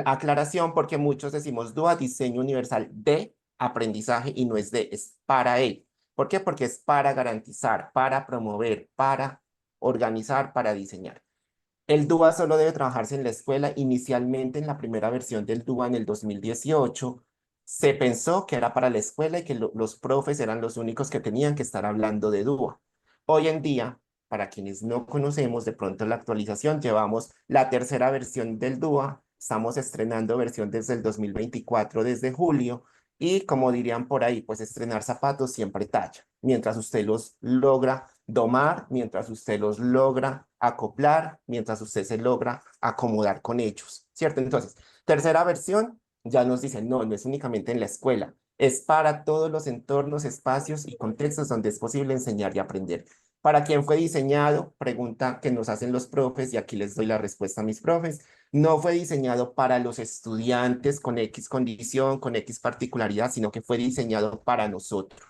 aclaración porque muchos decimos DUA, Diseño Universal de Aprendizaje y no es de, es para él. ¿Por qué? Porque es para garantizar, para promover, para organizar, para diseñar. El DUA solo debe trabajarse en la escuela. Inicialmente, en la primera versión del DUA en el 2018, se pensó que era para la escuela y que los profes eran los únicos que tenían que estar hablando de DUA. Hoy en día, para quienes no conocemos de pronto la actualización, llevamos la tercera versión del DUA. Estamos estrenando versión desde el 2024, desde julio. Y como dirían por ahí, pues estrenar zapatos siempre talla. Mientras usted los logra domar, mientras usted los logra acoplar, mientras usted se logra acomodar con ellos, ¿cierto? Entonces, tercera versión ya nos dice, no, no es únicamente en la escuela, es para todos los entornos, espacios y contextos donde es posible enseñar y aprender. ¿Para quién fue diseñado? Pregunta que nos hacen los profes y aquí les doy la respuesta a mis profes. No fue diseñado para los estudiantes con X condición, con X particularidad, sino que fue diseñado para nosotros.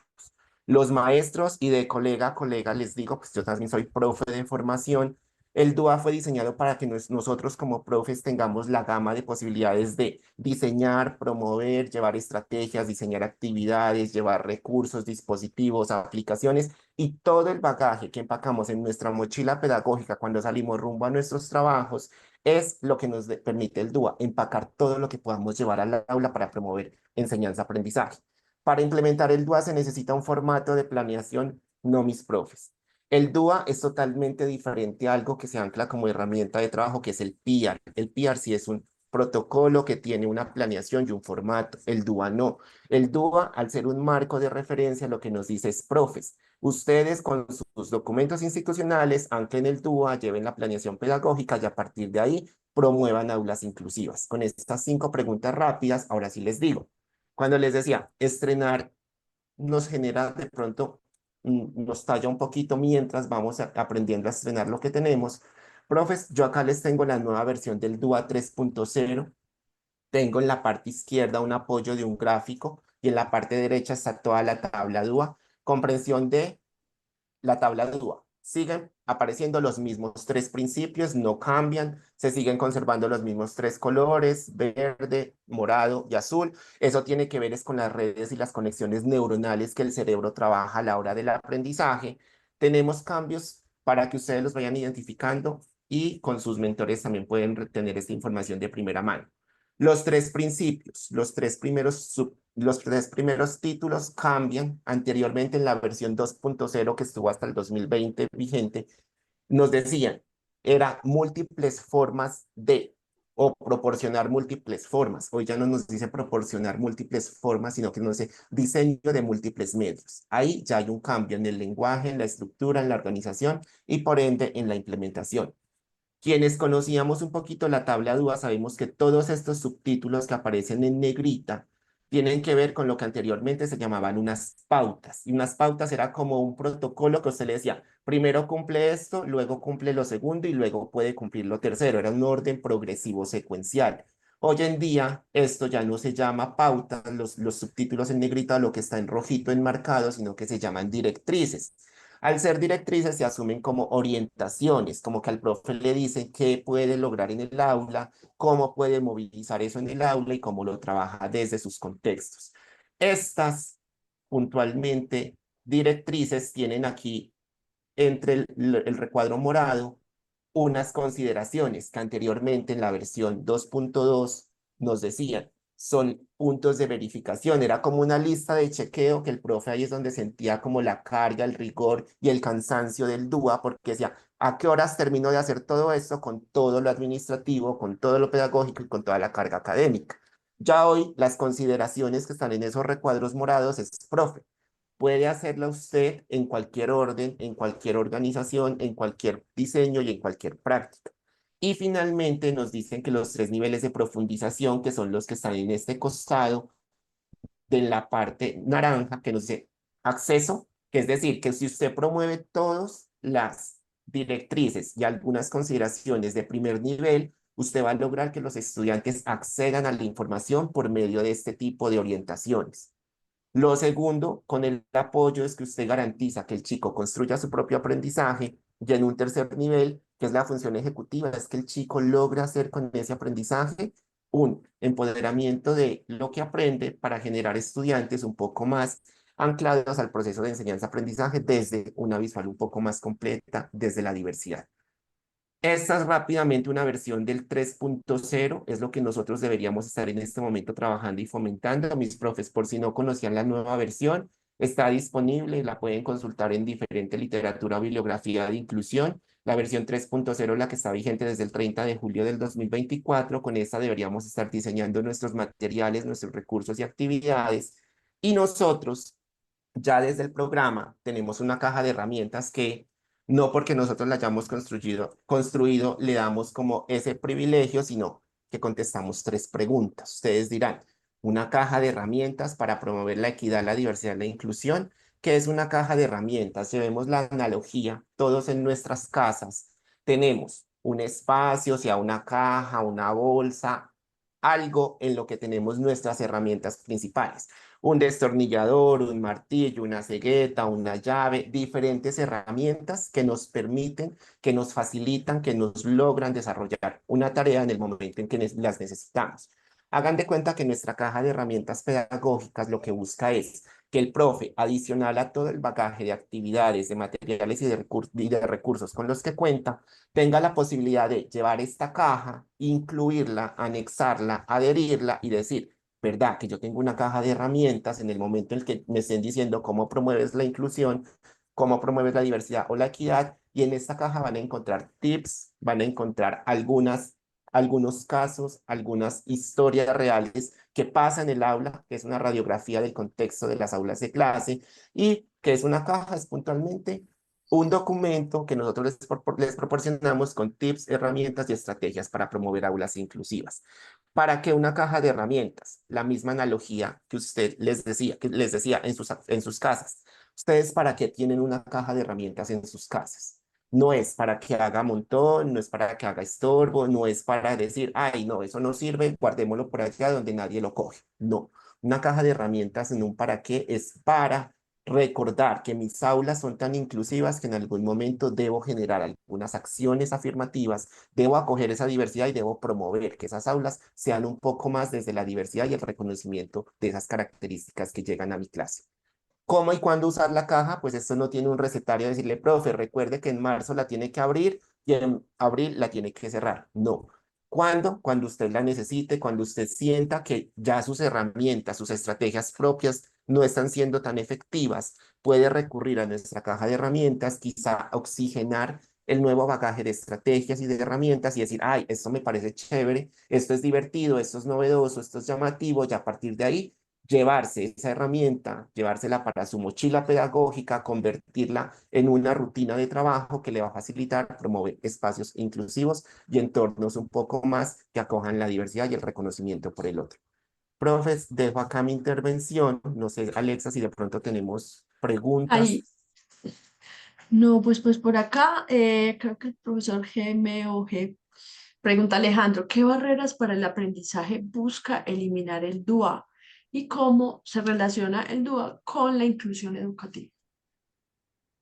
Los maestros y de colega a colega les digo, pues yo también soy profe de formación. El DUA fue diseñado para que nosotros como profes tengamos la gama de posibilidades de diseñar, promover, llevar estrategias, diseñar actividades, llevar recursos, dispositivos, aplicaciones y todo el bagaje que empacamos en nuestra mochila pedagógica cuando salimos rumbo a nuestros trabajos es lo que nos permite el DUA, empacar todo lo que podamos llevar al aula para promover enseñanza-aprendizaje. Para implementar el DUA se necesita un formato de planeación, no mis profes. El DUA es totalmente diferente a algo que se ancla como herramienta de trabajo, que es el PIAR. El PIAR sí es un protocolo que tiene una planeación y un formato. El DUA no. El DUA, al ser un marco de referencia, lo que nos dice es, profes, ustedes con sus documentos institucionales anclen el DUA, lleven la planeación pedagógica y a partir de ahí promuevan aulas inclusivas. Con estas 5 preguntas rápidas, ahora sí les digo. Cuando les decía, estrenar nos genera de pronto, nos talla un poquito mientras vamos aprendiendo a estrenar lo que tenemos. Profes, yo acá les tengo la nueva versión del DUA 3.0. Tengo en la parte izquierda un apoyo de un gráfico y en la parte derecha está toda la tabla DUA. Comprensión de la tabla DUA. Siguen apareciendo los mismos 3 principios, no cambian, se siguen conservando los mismos 3 colores, verde, morado y azul. Eso tiene que ver es con las redes y las conexiones neuronales que el cerebro trabaja a la hora del aprendizaje. Tenemos cambios para que ustedes los vayan identificando y con sus mentores también pueden retener esta información de primera mano. Los 3 principios, los tres primeros títulos cambian. Anteriormente en la versión 2.0 que estuvo hasta el 2020 vigente, nos decían, era múltiples formas de, o proporcionar múltiples formas. Hoy ya no nos dice proporcionar múltiples formas, sino que nos dice diseño de múltiples medios. Ahí ya hay un cambio en el lenguaje, en la estructura, en la organización y por ende en la implementación. Quienes conocíamos un poquito la tabla DUA sabemos que todos estos subtítulos que aparecen en negrita tienen que ver con lo que anteriormente se llamaban unas pautas. Y unas pautas era como un protocolo que usted le decía, primero cumple esto, luego cumple lo segundo y luego puede cumplir lo tercero. Era un orden progresivo secuencial. Hoy en día esto ya no se llama pautas, los subtítulos en negrita, lo que está en rojito enmarcado, sino que se llaman directrices. Al ser directrices se asumen como orientaciones, como que al profe le dicen qué puede lograr en el aula, cómo puede movilizar eso en el aula y cómo lo trabaja desde sus contextos. Estas, puntualmente, directrices tienen aquí entre el recuadro morado unas consideraciones que anteriormente en la versión 2.2 nos decían, son puntos de verificación, era como una lista de chequeo que el profe ahí es donde sentía como la carga, el rigor y el cansancio del DUA, porque decía, ¿a qué horas termino de hacer todo esto con todo lo administrativo, con todo lo pedagógico y con toda la carga académica? Ya hoy las consideraciones que están en esos recuadros morados es, profe, puede hacerla usted en cualquier orden, en cualquier organización, en cualquier diseño y en cualquier práctica. Y finalmente nos dicen que los 3 niveles de profundización, que son los que están en este costado de la parte naranja, que nos dice acceso, que es decir, que si usted promueve todas las directrices y algunas consideraciones de primer nivel, usted va a lograr que los estudiantes accedan a la información por medio de este tipo de orientaciones. Lo segundo, con el apoyo, es que usted garantiza que el chico construya su propio aprendizaje y en un tercer nivel, que es la función ejecutiva, es que el chico logra hacer con ese aprendizaje un empoderamiento de lo que aprende para generar estudiantes un poco más anclados al proceso de enseñanza-aprendizaje desde una visual un poco más completa, desde la diversidad. Esta es rápidamente una versión del 3.0, es lo que nosotros deberíamos estar en este momento trabajando y fomentando. Mis profes, por si no conocían la nueva versión, está disponible, la pueden consultar en diferente literatura o bibliografía de inclusión. La versión 3.0, la que está vigente desde el 30 de julio del 2024, con esta deberíamos estar diseñando nuestros materiales, nuestros recursos y actividades. Y nosotros, ya desde el programa, tenemos una caja de herramientas que no porque nosotros la hayamos construido, le damos como ese privilegio, sino que contestamos 3 preguntas. Ustedes dirán, una caja de herramientas para promover la equidad, la diversidad y la inclusión. ¿Qué es una caja de herramientas? Llevemos la analogía, todos en nuestras casas tenemos un espacio, sea una caja, una bolsa, algo en lo que tenemos nuestras herramientas principales. Un destornillador, un martillo, una cegueta, una llave, diferentes herramientas que nos permiten, que nos facilitan, que nos logran desarrollar una tarea en el momento en que las necesitamos. Hagan de cuenta que nuestra caja de herramientas pedagógicas lo que busca es que el profe, adicional a todo el bagaje de actividades, de materiales y de recursos con los que cuenta, tenga la posibilidad de llevar esta caja, incluirla, anexarla, adherirla y decir, ¿verdad? Que yo tengo una caja de herramientas en el momento en el que me estén diciendo cómo promueves la inclusión, cómo promueves la diversidad o la equidad, y en esta caja van a encontrar tips, van a encontrar algunos casos, algunas historias reales que pasan en el aula, que es una radiografía del contexto de las aulas de clase, y que es una caja, es puntualmente un documento que nosotros les proporcionamos con tips, herramientas y estrategias para promover aulas inclusivas. ¿Para qué una caja de herramientas? La misma analogía que usted que les decía en sus casas. ¿Ustedes para qué tienen una caja de herramientas en sus casas? No es para que haga montón, no es para que haga estorbo, no es para decir, ay, no, eso no sirve, guardémoslo por allá donde nadie lo coge. No, una caja de herramientas en un para qué es para recordar que mis aulas son tan inclusivas que en algún momento debo generar algunas acciones afirmativas, debo acoger esa diversidad y debo promover que esas aulas sean un poco más desde la diversidad y el reconocimiento de esas características que llegan a mi clase. ¿Cómo y cuándo usar la caja? Pues esto no tiene un recetario de decirle, profe, recuerde que en marzo la tiene que abrir y en abril la tiene que cerrar. No. ¿Cuándo? Cuando usted la necesite, cuando usted sienta que ya sus herramientas, sus estrategias propias no están siendo tan efectivas, puede recurrir a nuestra caja de herramientas, quizá oxigenar el nuevo bagaje de estrategias y de herramientas y decir, ay, esto me parece chévere, esto es divertido, esto es novedoso, esto es llamativo, y a partir de ahí llevarse esa herramienta, llevársela para su mochila pedagógica, convertirla en una rutina de trabajo que le va a facilitar promover espacios inclusivos y entornos un poco más que acojan la diversidad y el reconocimiento por el otro. Profes, dejo acá mi intervención. No sé, Alexa, si de pronto tenemos preguntas. Ahí, no, pues por acá creo que el profesor GMOG pregunta Alejandro, ¿qué barreras para el aprendizaje busca eliminar el DUA y cómo se relaciona el DUA con la inclusión educativa?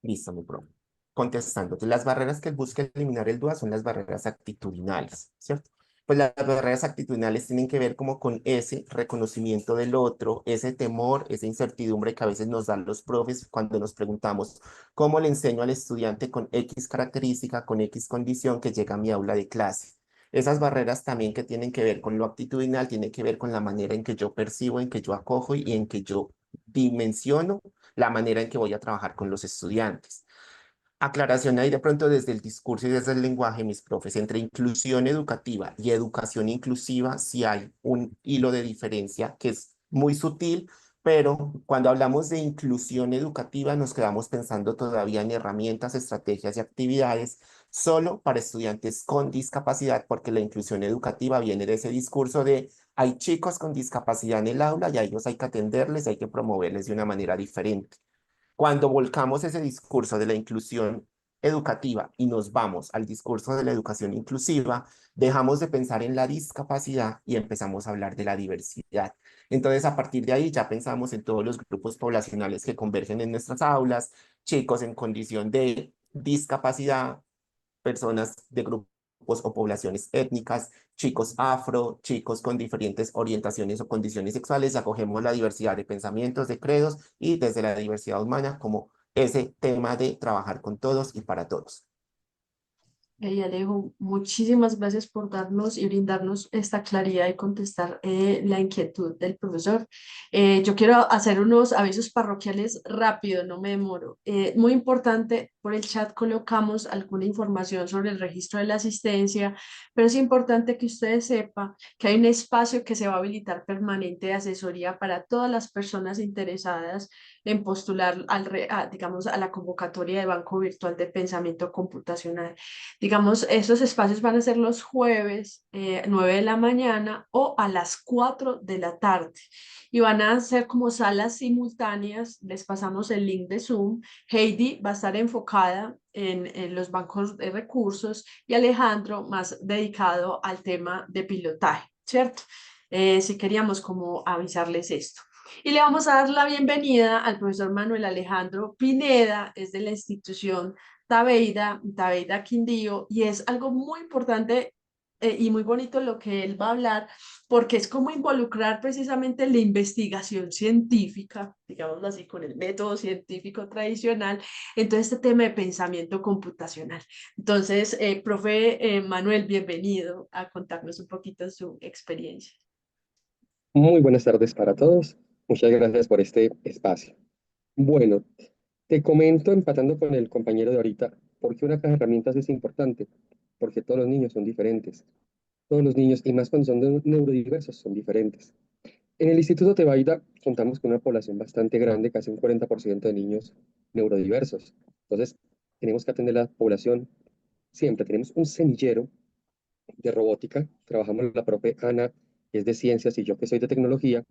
Listo, mi profe. Contestando, entonces, las barreras que él busca eliminar el DUA son las barreras actitudinales, ¿cierto? Pues las barreras actitudinales tienen que ver como con ese reconocimiento del otro, ese temor, esa incertidumbre que a veces nos dan los profes cuando nos preguntamos cómo le enseño al estudiante con X característica, con X condición que llega a mi aula de clase. Esas barreras también que tienen que ver con lo actitudinal, tienen que ver con la manera en que yo percibo, en que yo acojo y en que yo dimensiono la manera en que voy a trabajar con los estudiantes. Aclaración ahí de pronto desde el discurso y desde el lenguaje, mis profes, entre inclusión educativa y educación inclusiva, sí hay un hilo de diferencia que es muy sutil, pero cuando hablamos de inclusión educativa nos quedamos pensando todavía en herramientas, estrategias y actividades solo para estudiantes con discapacidad, porque la inclusión educativa viene de ese discurso de hay chicos con discapacidad en el aula y a ellos hay que atenderles, hay que promoverles de una manera diferente. Cuando volcamos ese discurso de la inclusión educativa y nos vamos al discurso de la educación inclusiva, dejamos de pensar en la discapacidad y empezamos a hablar de la diversidad. Entonces, a partir de ahí ya pensamos en todos los grupos poblacionales que convergen en nuestras aulas, chicos en condición de discapacidad, personas de grupos o poblaciones étnicas, chicos afro, chicos con diferentes orientaciones o condiciones sexuales, acogemos la diversidad de pensamientos, de credos y desde la diversidad humana como ese tema de trabajar con todos y para todos. Alejo, muchísimas gracias por darnos y brindarnos esta claridad y contestar la inquietud del profesor. Yo quiero hacer unos avisos parroquiales rápido, no me demoro. Muy importante, por el chat colocamos alguna información sobre el registro de la asistencia, pero es importante que ustedes sepan que hay un espacio que se va a habilitar permanente de asesoría para todas las personas interesadas en postular digamos, a la convocatoria de Banco Virtual de Pensamiento Computacional. Digamos, esos espacios van a ser los jueves, 9 de la mañana o a las 4 de la tarde. Y van a ser como salas simultáneas. Les pasamos el link de Zoom. Heidi va a estar enfocada en los bancos de recursos y Alejandro más dedicado al tema de pilotaje, ¿cierto? Sí queríamos como avisarles esto. Y le vamos a dar la bienvenida al profesor Manuel Alejandro Pineda, es de la institución Tabeida Quindío, y es algo muy importante y muy bonito lo que él va a hablar, porque es como involucrar precisamente la investigación científica, digámoslo así, con el método científico tradicional, en todo este tema de pensamiento computacional. Entonces, profe Manuel, bienvenido a contarnos un poquito su experiencia. Muy buenas tardes para todos. Muchas gracias por este espacio. Bueno, te comento empatando con el compañero de ahorita, por qué una caja de herramientas es importante, porque todos los niños son diferentes. Todos los niños, y más cuando son neurodiversos, son diferentes. En el Instituto Tebaida contamos con una población bastante grande, casi un 40% de niños neurodiversos. Entonces, tenemos que atender a la población siempre. Tenemos un semillero de robótica, trabajamos la profe Ana, que es de ciencias, y yo que soy de tecnología,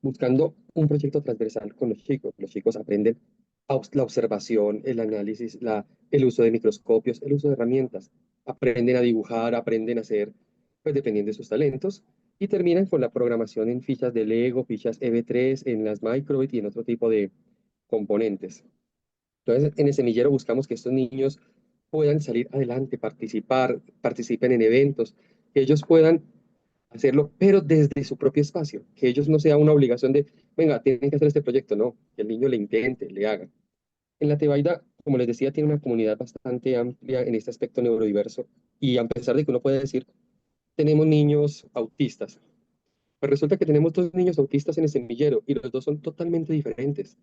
buscando un proyecto transversal con los chicos. Los chicos aprenden la observación, el análisis, el uso de microscopios, el uso de herramientas, aprenden a dibujar, aprenden a hacer, pues dependiendo de sus talentos, y terminan con la programación en fichas de Lego, fichas EV3, en las Microbit y en otro tipo de componentes. Entonces, en el semillero buscamos que estos niños puedan salir adelante, participen en eventos, que ellos puedan hacerlo, pero desde su propio espacio, que ellos no sea una obligación de, venga, tienen que hacer este proyecto, no, que el niño le intente, le haga. En la Tebaida, como les decía, tiene una comunidad bastante amplia en este aspecto neurodiverso, y a pesar de que uno puede decir, tenemos niños autistas, pues resulta que tenemos dos niños autistas en el semillero, y los dos son totalmente diferentes.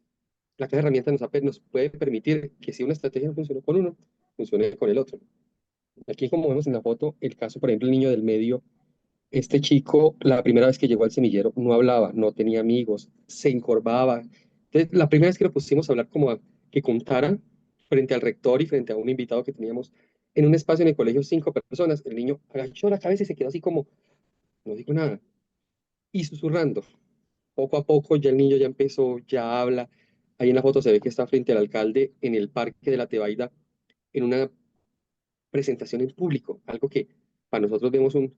La caja de herramientas nos puede permitir que si una estrategia no funcionó con uno, funcione con el otro. Aquí, como vemos en la foto, el caso, por ejemplo, el niño del medio, este chico, la primera vez que llegó al semillero, no hablaba, no tenía amigos, se encorvaba. Entonces, la primera vez que lo pusimos a hablar, como que contara frente al rector y frente a un invitado que teníamos en un espacio en el colegio, 5 personas, el niño agachó la cabeza y se quedó así como, no dijo nada, y susurrando. Poco a poco ya el niño ya empezó, ya habla. Ahí en la foto se ve que está frente al alcalde en el parque de la Tebaida en una presentación en público, algo que para nosotros vemos un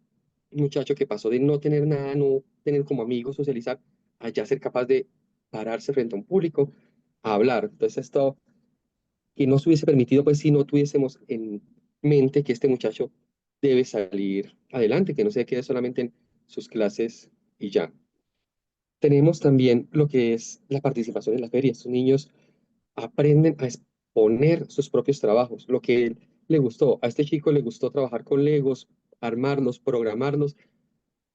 muchacho que pasó de no tener nada, no tener como amigos, socializar, a ya ser capaz de pararse frente a un público, a hablar. Entonces esto que no se hubiese permitido, pues si no tuviésemos en mente que este muchacho debe salir adelante, que no se quede solamente en sus clases y ya. Tenemos también lo que es la participación en la feria. Estos niños aprenden a exponer sus propios trabajos, lo que le gustó. A este chico le gustó trabajar con Legos, armarlos, programarlos,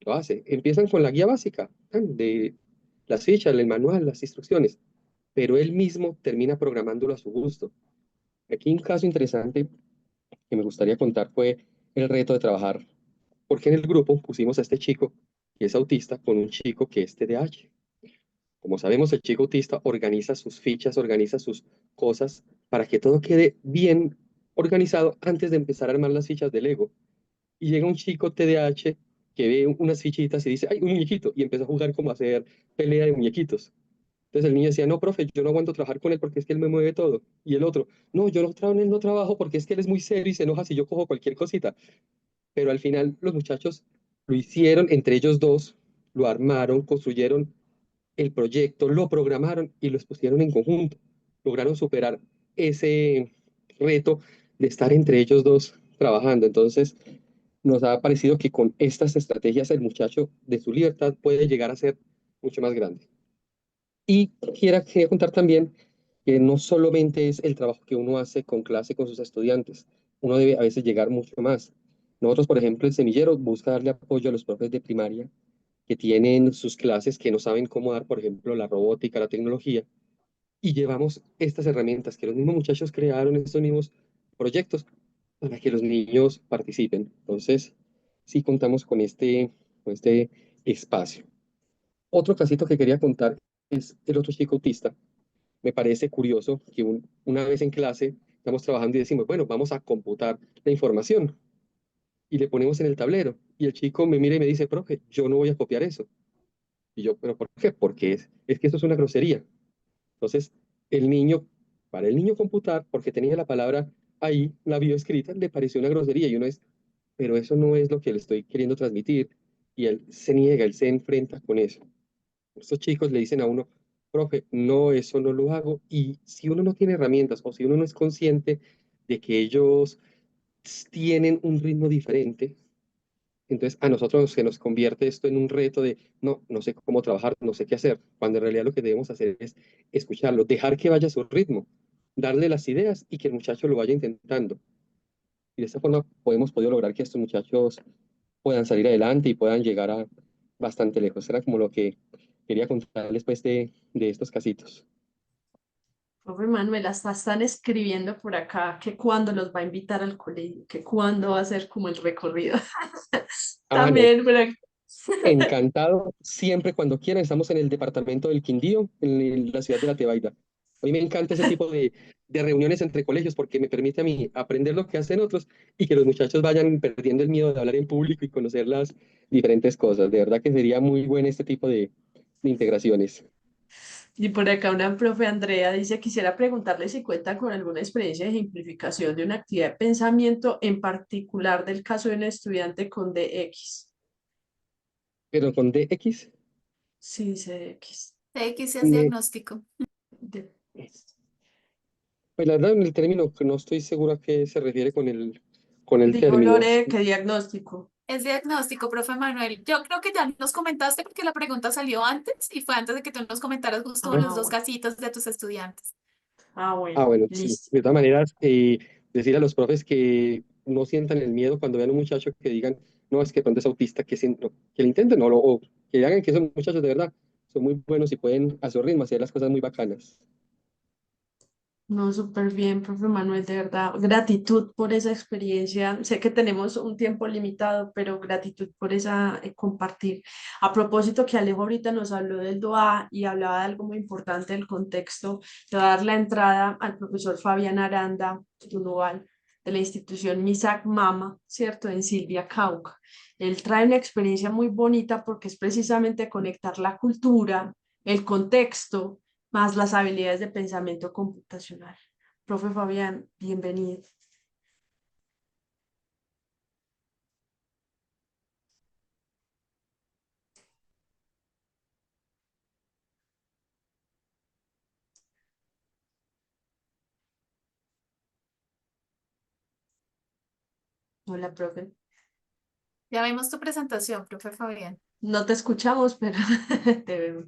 lo hace. Empiezan con la guía básica, de las fichas, el manual, las instrucciones, pero él mismo termina programándolo a su gusto. Aquí un caso interesante que me gustaría contar fue el reto de trabajar, porque en el grupo pusimos a este chico que es autista con un chico que es TDAH. Como sabemos, el chico autista organiza sus fichas, organiza sus cosas para que todo quede bien organizado antes de empezar a armar las fichas de Lego. Y llega un chico TDAH que ve unas fichitas y dice, ¡ay, un muñequito! Y empieza a jugar como a hacer pelea de muñequitos. Entonces el niño decía, no, profe, yo no aguanto trabajar con él porque es que él me mueve todo. Y el otro, no, yo no, con él no trabajo porque es que él es muy serio y se enoja si yo cojo cualquier cosita. Pero al final los muchachos lo hicieron entre ellos dos, lo armaron, construyeron el proyecto, lo programaron y los pusieron en conjunto. Lograron superar ese reto de estar entre ellos dos trabajando. Entonces, nos ha parecido que con estas estrategias el muchacho de su libertad puede llegar a ser mucho más grande. Y quería contar también que no solamente es el trabajo que uno hace con clase con sus estudiantes, uno debe a veces llegar mucho más. Nosotros, por ejemplo, el semillero busca darle apoyo a los profes de primaria que tienen sus clases que no saben cómo dar, por ejemplo, la robótica, la tecnología, y llevamos estas herramientas que los mismos muchachos crearon, estos mismos proyectos, para que los niños participen. Entonces, sí contamos con este espacio. Otro casito que quería contar es el otro chico autista. Me parece curioso que una vez en clase estamos trabajando y decimos, bueno, vamos a computar la información y le ponemos en el tablero. Y el chico me mira y me dice, profe, yo no voy a copiar eso. Y yo, ¿pero por qué? Porque es que eso es una grosería. Entonces, el niño, para el niño computar, porque tenía la palabra ahí, la vio escrita, le pareció una grosería y uno es, pero eso no es lo que le estoy queriendo transmitir. Y él se niega, él se enfrenta con eso. Estos chicos le dicen a uno, profe, no, eso no lo hago. Y si uno no tiene herramientas o si uno no es consciente de que ellos tienen un ritmo diferente, entonces a nosotros se nos convierte esto en un reto de, no, no sé cómo trabajar, no sé qué hacer, cuando en realidad lo que debemos hacer es escucharlo, dejar que vaya a su ritmo, darle las ideas y que el muchacho lo vaya intentando. Y de esta forma hemos podido lograr que estos muchachos puedan salir adelante y puedan llegar a bastante lejos. Era como lo que quería contarles pues de estos casitos. Profe Manuel, hasta están escribiendo por acá que cuándo los va a invitar al colegio, que cuándo va a ser como el recorrido. Ah, no, También, pero encantado, siempre cuando quieran. Estamos en el departamento del Quindío, en la ciudad de La Tebaida. A mí me encanta ese tipo de reuniones entre colegios porque me permite a mí aprender lo que hacen otros y que los muchachos vayan perdiendo el miedo de hablar en público y conocer las diferentes cosas. De verdad que sería muy bueno este tipo de integraciones. y por acá una profe Andrea dice, quisiera preguntarle si cuenta con alguna experiencia de ejemplificación de una actividad de pensamiento, en particular del caso de un estudiante con DX. Pero con DX, Sí, CX. TX es me- diagnóstico. De- pues la verdad en el término que no estoy seguro a qué se refiere con el Digo, término. Lore, ¿qué diagnóstico? Es diagnóstico, profe Manuel. Yo creo que ya nos comentaste porque la pregunta salió antes y fue antes de que tú nos comentaras justo Bueno, los Ah, dos bueno. casitos de tus estudiantes. Ah, ah, bueno, bueno, sí. listo. De todas maneras, decir a los profes que no sientan el miedo cuando vean un muchacho que digan, no, es que de pronto es autista, no, que lo intenten, no, o que hagan que esos muchachos de verdad son muy buenos y pueden a su ritmo hacer las cosas muy bacanas. No, súper bien, profe Manuel, de verdad. Gratitud por esa experiencia. Sé que tenemos un tiempo limitado, pero gratitud por esa compartir. A propósito, que Alejo ahorita nos habló del DOA y hablaba de algo muy importante del contexto, le voy a dar la entrada al profesor Fabián Aranda Dunoval de la institución Misak Mama, ¿cierto? En Silvia Cauca. Él trae una experiencia muy bonita porque es precisamente conectar la cultura, el contexto más las habilidades de pensamiento computacional. Profe Fabián, bienvenido. Hola, profe. Ya vimos tu presentación, profe Fabián. No te escuchamos, pero te vemos.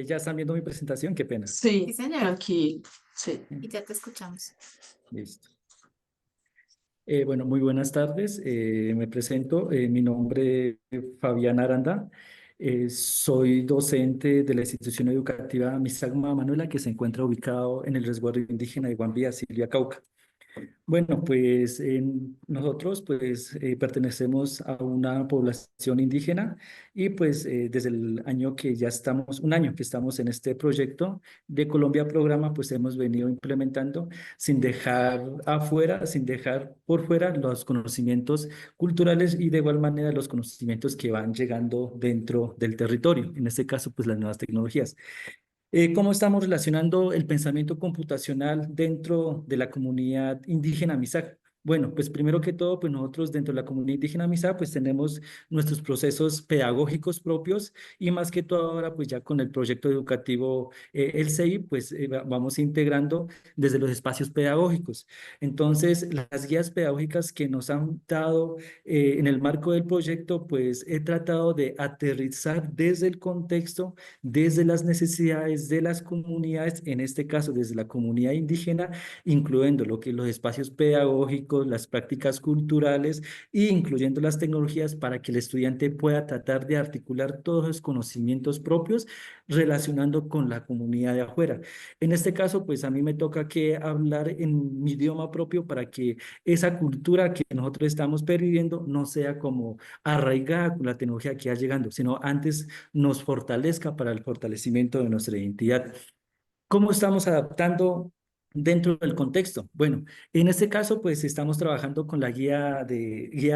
Ya están viendo mi presentación, qué pena. Sí, Sí, señor. tranquilo. Sí. Y ya te escuchamos. Listo. Bueno, muy buenas tardes. Me presento. Mi nombre es Fabián Aranda. Soy docente de la institución educativa Misagma Manuela, que se encuentra ubicado en el resguardo indígena de Guambía, Silvia, Cauca. Bueno, pues nosotros pues pertenecemos a una población indígena y pues desde el año que ya estamos, un año que estamos en este proyecto de Colombia Programa, pues hemos venido implementando sin dejar afuera, sin dejar por fuera los conocimientos culturales y de igual manera los conocimientos que van llegando dentro del territorio, en este caso pues las nuevas tecnologías. ¿Cómo estamos relacionando el pensamiento computacional dentro de la comunidad indígena Misak? Bueno, pues primero que todo, pues nosotros dentro de la comunidad indígena Misak, pues tenemos nuestros procesos pedagógicos propios y más que todo ahora, pues ya con el proyecto educativo el CEI, pues vamos integrando desde los espacios pedagógicos. Entonces, las guías pedagógicas que nos han dado en el marco del proyecto, pues he tratado de aterrizar desde el contexto desde las necesidades de las comunidades, en este caso desde la comunidad indígena, incluyendo lo que los espacios pedagógicos, las prácticas culturales e incluyendo las tecnologías para que el estudiante pueda tratar de articular todos los conocimientos propios relacionando con la comunidad de afuera. En este caso, pues a mí me toca que hablar en mi idioma propio para que esa cultura que nosotros estamos perdiendo no sea como arraigada con la tecnología que va llegando, sino antes nos fortalezca para el fortalecimiento de nuestra identidad. ¿Cómo estamos adaptando dentro del contexto? Bueno, en este caso, pues estamos trabajando con la guía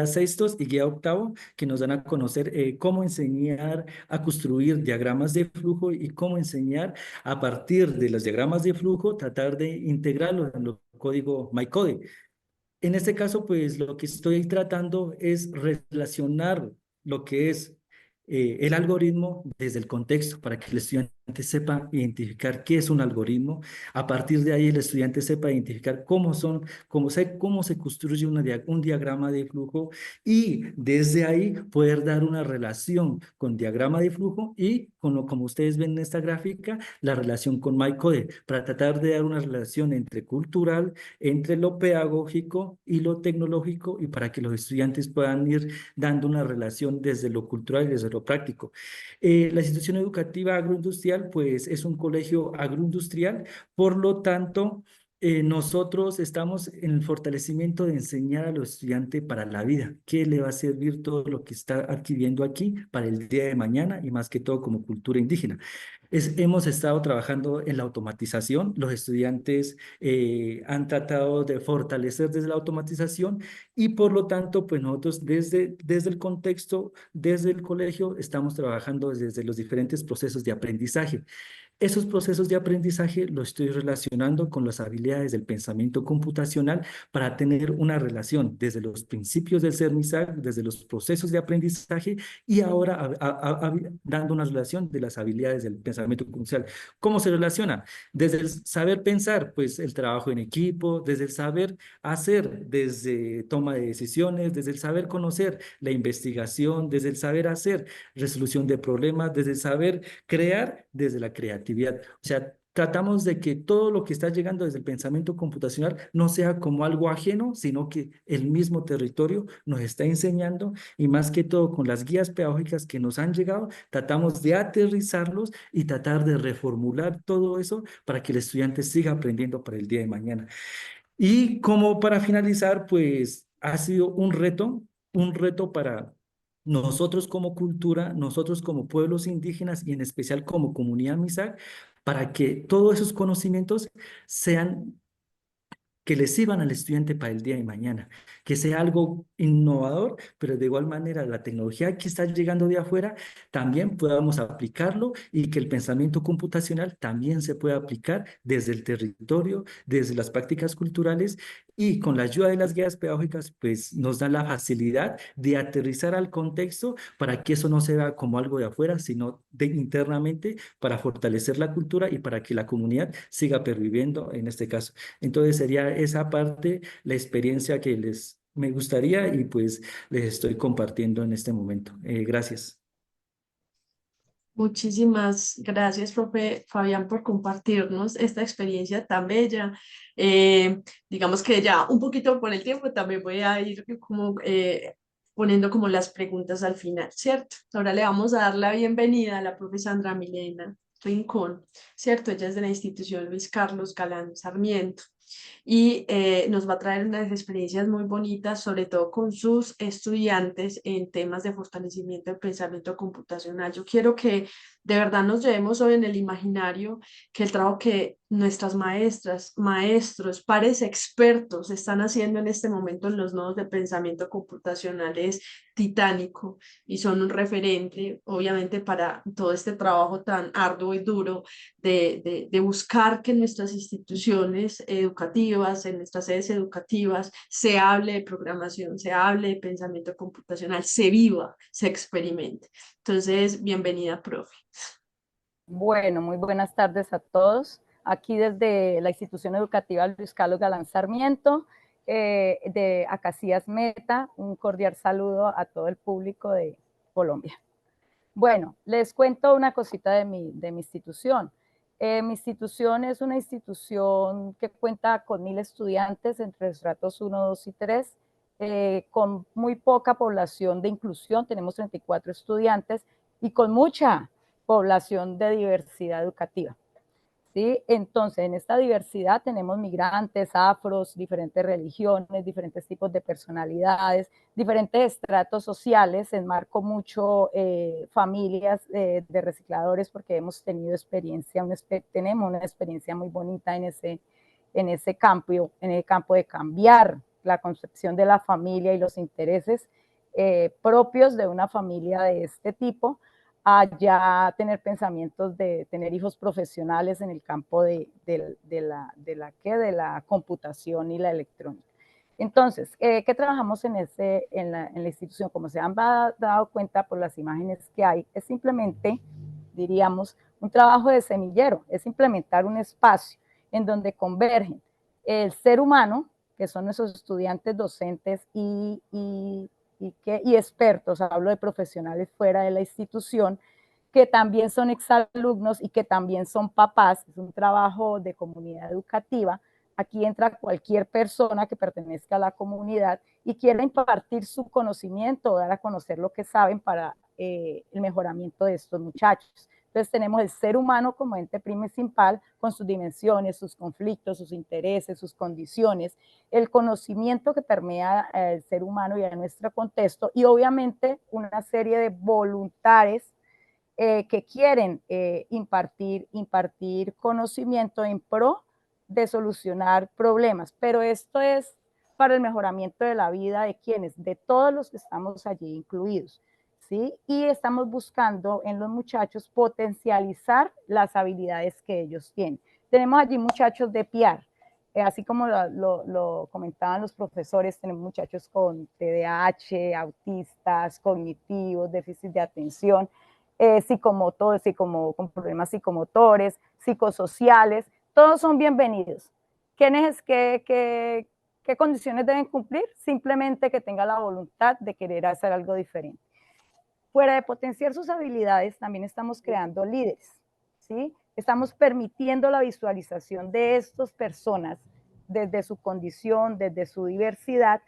sextos y guía octavo, que nos dan a conocer cómo enseñar a construir diagramas de flujo y cómo enseñar a partir de los diagramas de flujo, tratar de integrarlos en el código MyCode. En este caso, pues lo que estoy tratando es relacionar lo que es el algoritmo desde el contexto para que el estudiante sepa identificar qué es un algoritmo. A partir de ahí, el estudiante sepa identificar cómo se construye un diagrama de flujo y desde ahí poder dar una relación con diagrama de flujo y como ustedes ven en esta gráfica, la relación con MyCode para tratar de dar una relación entre cultural, entre lo pedagógico y lo tecnológico y para que los estudiantes puedan ir dando una relación desde lo cultural y desde lo práctico. La institución educativa agroindustrial pues es un colegio agroindustrial, por lo tanto nosotros estamos en el fortalecimiento de enseñar a los estudiantes para la vida, qué le va a servir todo lo que está adquiriendo aquí para el día de mañana y más que todo como cultura indígena. Hemos estado trabajando en la automatización. Los estudiantes han tratado de fortalecer desde la automatización y por lo tanto, pues nosotros desde el contexto, desde el colegio, estamos trabajando desde los diferentes procesos de aprendizaje. Esos procesos de aprendizaje los estoy relacionando con las habilidades del pensamiento computacional para tener una relación desde los principios del ser MISAC, desde los procesos de aprendizaje y ahora dando una relación de las habilidades del pensamiento computacional. ¿Cómo se relaciona? Desde el saber pensar, pues el trabajo en equipo, desde el saber hacer, desde toma de decisiones, desde el saber conocer, la investigación, desde el saber hacer, resolución de problemas, desde el saber crear, desde la creatividad. O sea, tratamos de que todo lo que está llegando desde el pensamiento computacional no sea como algo ajeno, sino que el mismo territorio nos está enseñando y más que todo con las guías pedagógicas que nos han llegado, tratamos de aterrizarlos y tratar de reformular todo eso para que el estudiante siga aprendiendo para el día de mañana. Y como para finalizar, pues ha sido un reto para nosotros como cultura, nosotros como pueblos indígenas y en especial como comunidad MISAC, para que todos esos conocimientos sean que les sirvan al estudiante para el día de mañana, que sea algo innovador, pero de igual manera la tecnología que está llegando de afuera también podamos aplicarlo y que el pensamiento computacional también se pueda aplicar desde el territorio, desde las prácticas culturales y con la ayuda de las guías pedagógicas, pues nos da la facilidad de aterrizar al contexto para que eso no se vea como algo de afuera, sino de internamente para fortalecer la cultura y para que la comunidad siga perviviendo en este caso. Entonces sería esa parte, la experiencia que me gustaría y pues les estoy compartiendo en este momento. Gracias. Muchísimas gracias, profe Fabián, por compartirnos esta experiencia tan bella. Digamos que ya un poquito por el tiempo también voy a ir como poniendo como las preguntas al final, ¿cierto? Ahora le vamos a dar la bienvenida a la profe Sandra Milena Rincón, ¿cierto? Ella es de la institución Luis Carlos Galán Sarmiento y nos va a traer unas experiencias muy bonitas, sobre todo con sus estudiantes en temas de fortalecimiento del pensamiento computacional. Yo quiero que de verdad nos llevemos hoy en el imaginario que el trabajo que nuestras maestras, maestros, pares expertos están haciendo en este momento en los nodos de pensamiento computacional es titánico y son un referente, obviamente, para todo este trabajo tan arduo y duro de buscar que en nuestras instituciones educativas, en nuestras sedes educativas, se hable de programación, se hable de pensamiento computacional, se viva, se experimente. Entonces, bienvenida, profe. Bueno, muy buenas tardes a todos. Aquí desde la institución educativa Luis Carlos Galán Sarmiento, de Acacías Meta, un cordial saludo a todo el público de Colombia. Bueno, les cuento una cosita de mi institución. Mi institución es una institución que cuenta con 1000 estudiantes entre estratos 1, 2 y 3, con muy poca población de inclusión, tenemos 34 estudiantes, y con mucha población de diversidad educativa. ¿Sí? Entonces, en esta diversidad tenemos migrantes, afros, diferentes religiones, diferentes tipos de personalidades, diferentes estratos sociales. Enmarco mucho familias de recicladores porque hemos tenido experiencia, tenemos una experiencia muy bonita en ese campo de cambiar la concepción de la familia y los intereses propios de una familia de este tipo, a ya tener pensamientos de tener hijos profesionales en el campo de la computación y la electrónica. Entonces, ¿qué trabajamos en la institución? Como se han dado cuenta por las imágenes que hay, es simplemente, diríamos, un trabajo de semillero, es implementar un espacio en donde convergen el ser humano, que son nuestros estudiantes, docentes y expertos, hablo de profesionales fuera de la institución, que también son exalumnos y que también son papás. Es un trabajo de comunidad educativa. Aquí entra cualquier persona que pertenezca a la comunidad y quiera impartir su conocimiento, dar a conocer lo que saben para el mejoramiento de estos muchachos. Entonces tenemos el ser humano como ente principal con sus dimensiones, sus conflictos, sus intereses, sus condiciones, el conocimiento que permea el ser humano y a nuestro contexto, y obviamente una serie de voluntarios que quieren impartir conocimiento en pro de solucionar problemas. Pero esto es para el mejoramiento de la vida de quienes, de todos los que estamos allí incluidos. ¿Sí? Y estamos buscando en los muchachos potencializar las habilidades que ellos tienen. Tenemos allí muchachos de PIAR, así como lo comentaban los profesores, tenemos muchachos con TDAH, autistas, cognitivos, déficit de atención, psicomotores, con problemas psicomotores, psicosociales, todos son bienvenidos. ¿Qué condiciones deben cumplir? Simplemente que tenga la voluntad de querer hacer algo diferente. Fuera de potenciar sus habilidades, también estamos creando líderes, ¿sí? Estamos permitiendo la visualización de estas personas desde su condición, desde su diversidad,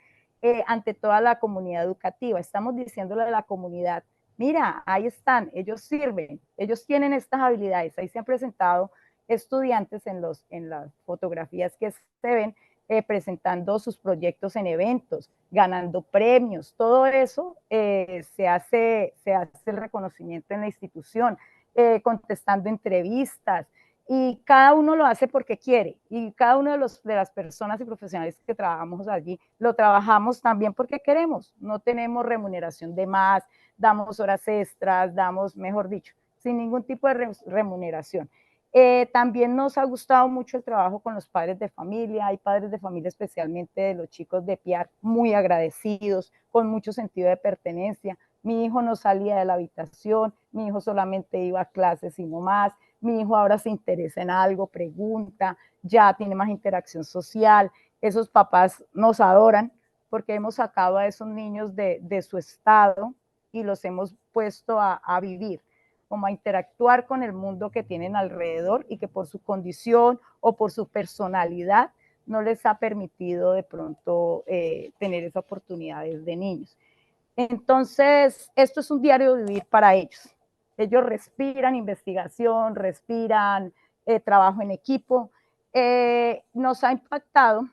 ante toda la comunidad educativa. Estamos diciéndole a la comunidad, mira, ahí están, ellos sirven, ellos tienen estas habilidades. Ahí se han presentado estudiantes en las fotografías que se ven, presentando sus proyectos en eventos, ganando premios, todo eso se hace el reconocimiento en la institución, contestando entrevistas, y cada uno lo hace porque quiere, y cada uno de las personas y profesionales que trabajamos allí, lo trabajamos también porque queremos, no tenemos remuneración de más, damos horas extras, damos, mejor dicho, sin ningún tipo de remuneración. También nos ha gustado mucho el trabajo con los padres de familia. Hay padres de familia, especialmente de los chicos de PIAR, muy agradecidos, con mucho sentido de pertenencia. Mi hijo no salía de la habitación, mi hijo solamente iba a clases y no más. Mi hijo ahora se interesa en algo, pregunta, ya tiene más interacción social. Esos papás nos adoran porque hemos sacado a esos niños de su estado y los hemos puesto a vivir. como a interactuar con el mundo que tienen alrededor y que por su condición o por su personalidad no les ha permitido de pronto tener esa oportunidad desde niños. Entonces, esto es un diario vivir para ellos. Ellos respiran investigación, respiran trabajo en equipo. Nos ha impactado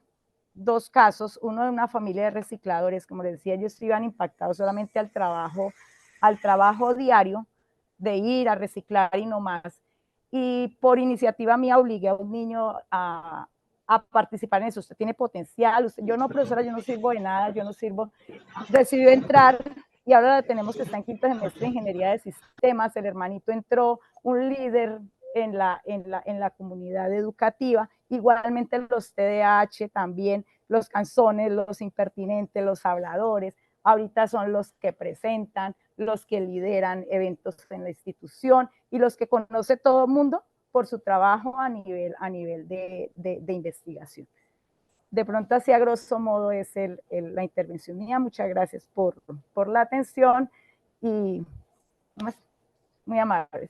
dos casos, uno de una familia de recicladores, como les decía, ellos iban impactados solamente al trabajo diario de ir a reciclar y no más. Y por iniciativa mía obligué a un niño a participar en eso. Usted tiene potencial, yo no, profesora, yo no sirvo de nada, yo no sirvo. Decidió entrar y ahora tenemos que estar en quinto semestre de ingeniería de sistemas. El hermanito entró, un líder en la comunidad educativa, igualmente los TDAH también, los canzones, los impertinentes, los habladores, ahorita son los que presentan, los que lideran eventos en la institución y los que conoce todo el mundo por su trabajo a nivel de investigación. De pronto, así a grosso modo es la intervención mía. Muchas gracias por la atención y muy amables.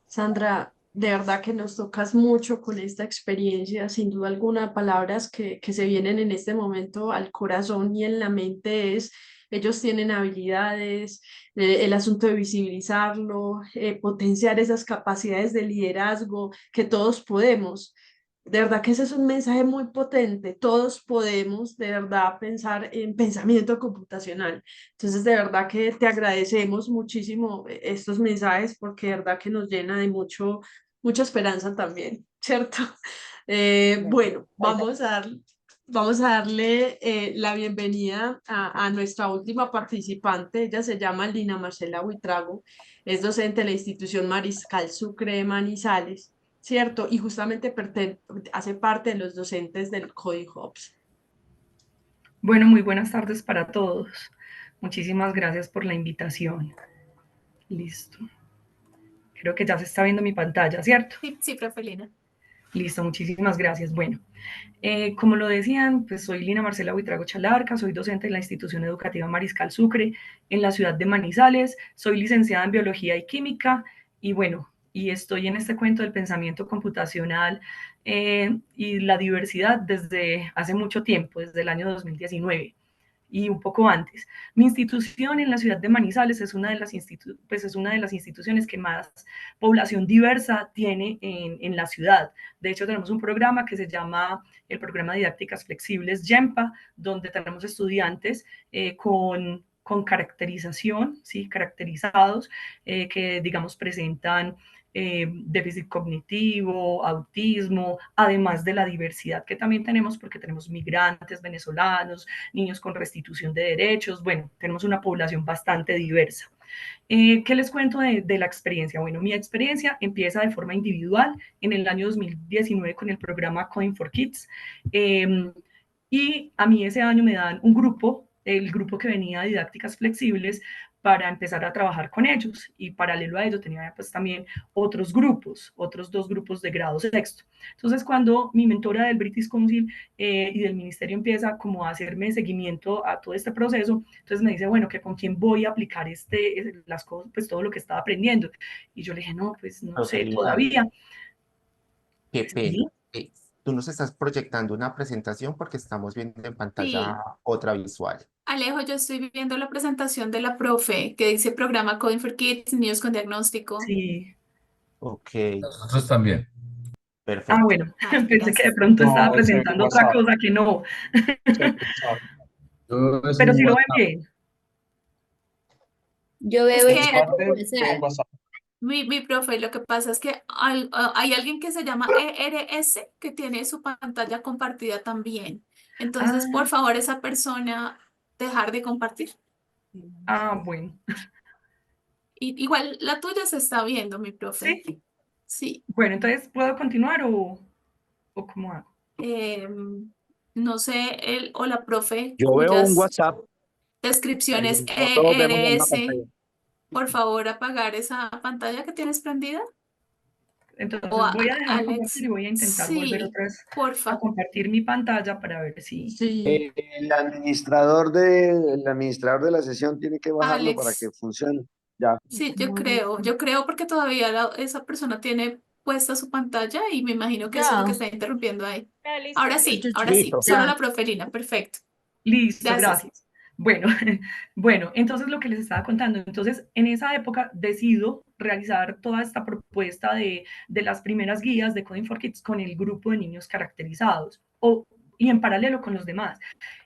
Sandra, de verdad que nos tocas mucho con esta experiencia, sin duda alguna, palabras que se vienen en este momento al corazón y en la mente es, ellos tienen habilidades, el asunto de visibilizarlo, potenciar esas capacidades de liderazgo que todos podemos. De verdad que ese es un mensaje muy potente. Todos podemos de verdad pensar en pensamiento computacional. Entonces, de verdad que te agradecemos muchísimo estos mensajes porque de verdad que nos llena de mucha esperanza también, ¿cierto? Bueno, vamos a darle la bienvenida a nuestra última participante. Ella se llama Lina Marcela Buitrago, es docente de la institución Mariscal Sucre de Manizales, ¿cierto? Y justamente hace parte de los docentes del CODI Hubs. Bueno, muy buenas tardes para todos. Muchísimas gracias por la invitación. Listo. Creo que ya se está viendo mi pantalla, ¿cierto? Sí, profe Lina. Listo, muchísimas gracias. Bueno, como lo decían, pues soy Lina Marcela Buitrago Chalarca, soy docente de la institución educativa Mariscal Sucre en la ciudad de Manizales, soy licenciada en Biología y Química y bueno, y estoy en este cuento del pensamiento computacional y la diversidad desde hace mucho tiempo, desde el año 2019 y un poco antes. Mi institución en la ciudad de Manizales es una de las, instituciones que más población diversa tiene en la ciudad. De hecho, tenemos un programa que se llama el Programa de Didácticas Flexibles, GEMPA, donde tenemos estudiantes con caracterización, ¿sí? Caracterizados, que digamos presentan déficit cognitivo, autismo, además de la diversidad que también tenemos, porque tenemos migrantes venezolanos, niños con restitución de derechos, bueno, tenemos una población bastante diversa. ¿Qué les cuento de la experiencia? Bueno, mi experiencia empieza de forma individual en el año 2019 con el programa Coding for Kids, y a mí ese año me dan un grupo, el grupo que venía de didácticas flexibles, para empezar a trabajar con ellos, y paralelo a ello tenía pues también otros dos grupos de grado sexto. Entonces, cuando mi mentora del British Council y del ministerio empieza como a hacerme seguimiento a todo este proceso, entonces me dice, bueno, que con quién voy a aplicar las cosas, pues todo lo que estaba aprendiendo. Y yo le dije, no, pues no sé todavía. Qué pena. Tú nos estás proyectando una presentación porque estamos viendo en pantalla otra visual. Alejo, yo estoy viendo la presentación de la profe que dice programa Coding for Kids, niños con diagnóstico. Sí. Ok. Nosotros también. Perfecto. Ah, bueno, pensé que de pronto estaba presentando otra cosa que no. Pero si lo ven bien. Yo veo es que mi profe, lo que pasa es que hay alguien que se llama ERS que tiene su pantalla compartida también. Entonces, por favor, esa persona dejar de compartir. Ah, bueno. Igual la tuya se está viendo, mi profe. Sí. Sí. Bueno, entonces, ¿puedo continuar o cómo hago? No sé, él o la profe. Yo veo un WhatsApp. Descripciones No todos vemos la misma ERS. pantalla. Por favor, apagar esa pantalla que tienes prendida. Entonces voy a dejar de compartir y voy a intentar volver otra vez a compartir mi pantalla para ver si... El administrador de la sesión tiene que bajarlo Alex, para que funcione. Ya. Sí, yo creo porque todavía esa persona tiene puesta su pantalla y me imagino que eso es lo que Ya, está interrumpiendo ahí. yo- Ahora sí, Listo. solo ya. la profe Lina, perfecto. Listo, Gracias. gracias. Bueno, bueno, entonces lo que les estaba contando, entonces en esa época decido realizar toda esta propuesta de las primeras guías de Coding for Kids con el grupo de niños caracterizados y en paralelo con los demás.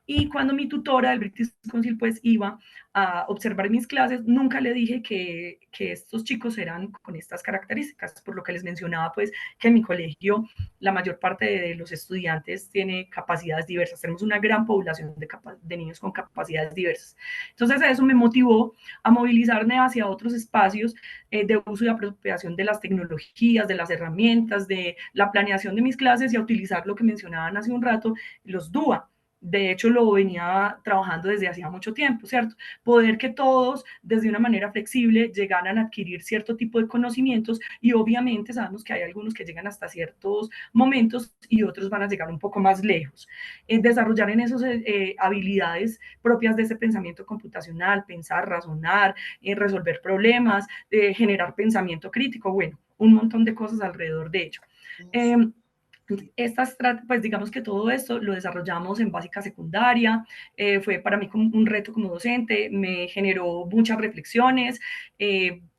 Y cuando mi tutora del British Council pues iba a observar mis clases, nunca le dije que estos chicos eran con estas características, por lo que les mencionaba pues que en mi colegio la mayor parte de los estudiantes tiene capacidades diversas, tenemos una gran población de niños con capacidades diversas. Entonces eso me motivó a movilizarme hacia otros espacios de uso y apropiación de las tecnologías, de las herramientas, de la planeación de mis clases y a utilizar lo que mencionaban hace un rato, los DUA. De hecho, lo venía trabajando desde hacía mucho tiempo, ¿cierto? Poder que todos, desde una manera flexible, llegaran a adquirir cierto tipo de conocimientos y obviamente sabemos que hay algunos que llegan hasta ciertos momentos y otros van a llegar un poco más lejos. Desarrollar en esas habilidades propias de ese pensamiento computacional, pensar, razonar, resolver problemas, generar pensamiento crítico, bueno, un montón de cosas alrededor de ello. Pues digamos que todo esto lo desarrollamos en básica secundaria, fue para mí como un reto como docente, me generó muchas reflexiones,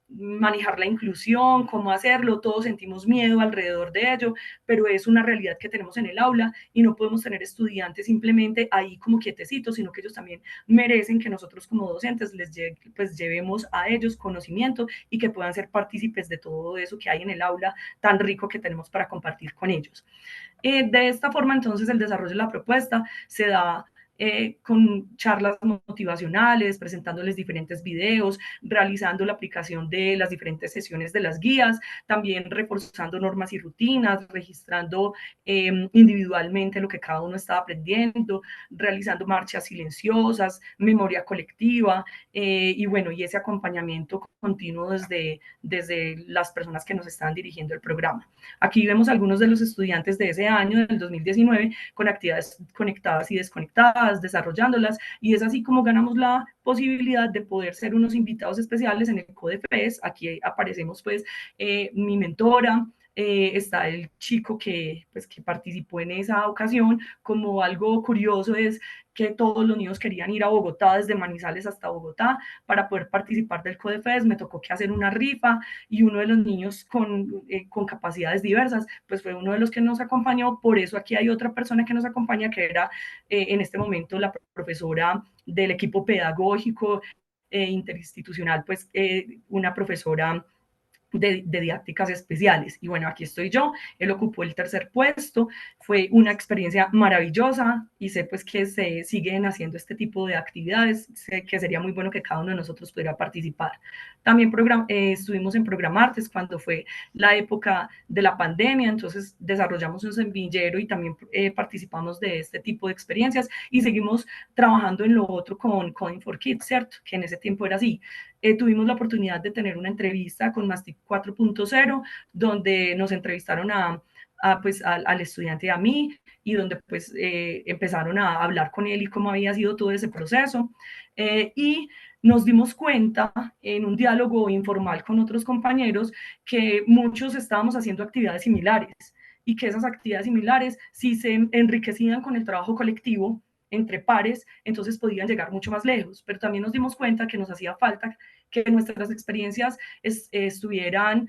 manejar la inclusión, cómo hacerlo, todos sentimos miedo alrededor de ello, pero es una realidad que tenemos en el aula y no podemos tener estudiantes simplemente ahí como quietecitos, sino que ellos también merecen que nosotros como docentes pues llevemos a ellos conocimiento y que puedan ser partícipes de todo eso que hay en el aula tan rico que tenemos para compartir con ellos. De esta forma, entonces, el desarrollo de la propuesta se da con charlas motivacionales, presentándoles diferentes videos, realizando la aplicación de las diferentes sesiones de las guías, también reforzando normas y rutinas, registrando individualmente lo que cada uno estaba aprendiendo, realizando marchas silenciosas, memoria colectiva y bueno, y ese acompañamiento continuo desde las personas que nos están dirigiendo el programa. Aquí vemos algunos de los estudiantes de ese año, del 2019, con actividades conectadas y desconectadas, desarrollándolas, y es así como ganamos la posibilidad de poder ser unos invitados especiales en el CODEFES. Aquí aparecemos pues mi mentora, está el chico pues, que participó en esa ocasión. Como algo curioso es que todos los niños querían ir a Bogotá, desde Manizales hasta Bogotá, para poder participar del CODEFES. Me tocó que hacer una rifa y uno de los niños con capacidades diversas, pues fue uno de los que nos acompañó. Por eso aquí hay otra persona que nos acompaña, que era en este momento la profesora del equipo pedagógico interinstitucional, pues una profesora de didácticas especiales. Y bueno, aquí estoy yo, él ocupó el tercer puesto, fue una experiencia maravillosa y sé pues que se siguen haciendo este tipo de actividades, sé que sería muy bueno que cada uno de nosotros pudiera participar. También estuvimos en Programartes cuando fue la época de la pandemia, entonces desarrollamos un semillero y también participamos de este tipo de experiencias y seguimos trabajando en lo otro con Coding for Kids, ¿cierto? Que en ese tiempo era así. Tuvimos la oportunidad de tener una entrevista con Mastic 4.0, donde nos entrevistaron pues, al estudiante y a mí, y donde pues empezaron a hablar con él y cómo había sido todo ese proceso. Y nos dimos cuenta en un diálogo informal con otros compañeros que muchos estábamos haciendo actividades similares y que esas actividades similares, si se enriquecían con el trabajo colectivo entre pares, entonces podían llegar mucho más lejos. Pero también nos dimos cuenta que nos hacía falta que nuestras experiencias estuvieran,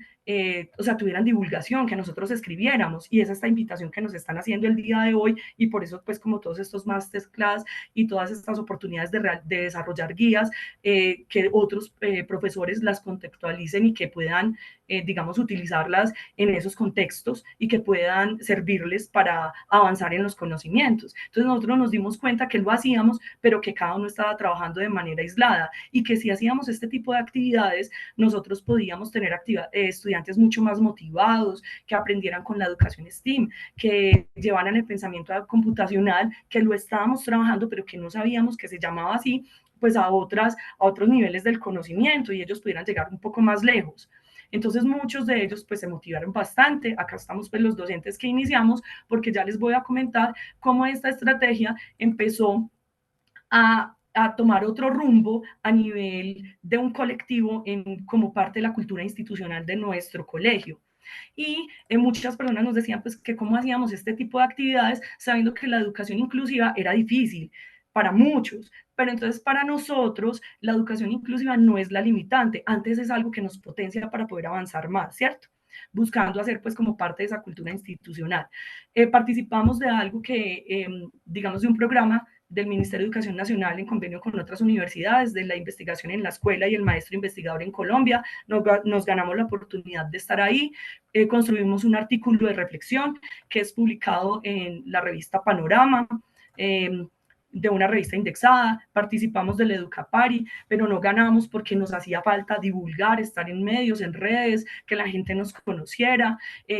o sea, tuvieran divulgación, que nosotros escribiéramos, y es esta invitación que nos están haciendo el día de hoy, y por eso, pues, como todos estos masterclass y todas estas oportunidades de desarrollar guías, que otros profesores las contextualicen y que puedan, digamos, utilizarlas en esos contextos y que puedan servirles para avanzar en los conocimientos. Entonces nosotros nos dimos cuenta que lo hacíamos, pero que cada uno estaba trabajando de manera aislada, y que si hacíamos este tipo de actividades, nosotros podíamos tener estudiantes mucho más motivados, que aprendieran con la educación STEAM, que llevaran el pensamiento computacional, que lo estábamos trabajando, pero que no sabíamos que se llamaba así, pues a otros niveles del conocimiento, y ellos pudieran llegar un poco más lejos. Entonces muchos de ellos pues se motivaron bastante. Acá estamos pues los docentes que iniciamos, porque ya les voy a comentar cómo esta estrategia empezó a a tomar otro rumbo a nivel de un colectivo como parte de la cultura institucional de nuestro colegio. Y muchas personas nos decían pues que cómo hacíamos este tipo de actividades sabiendo que la educación inclusiva era difícil para muchos, pero entonces para nosotros la educación inclusiva no es la limitante, antes es algo que nos potencia para poder avanzar más, ¿cierto? Buscando hacer pues como parte de esa cultura institucional. Participamos de algo que, digamos, de un programa del Ministerio de Educación Nacional en convenio con otras universidades, de la investigación en la escuela y el maestro investigador en Colombia. Nos ganamos la oportunidad de estar ahí, construimos un artículo de reflexión que es publicado en la revista Panorama, de una revista indexada, participamos del Educapari, pero no ganamos porque nos hacía falta divulgar, estar en medios, en redes, que la gente nos conociera.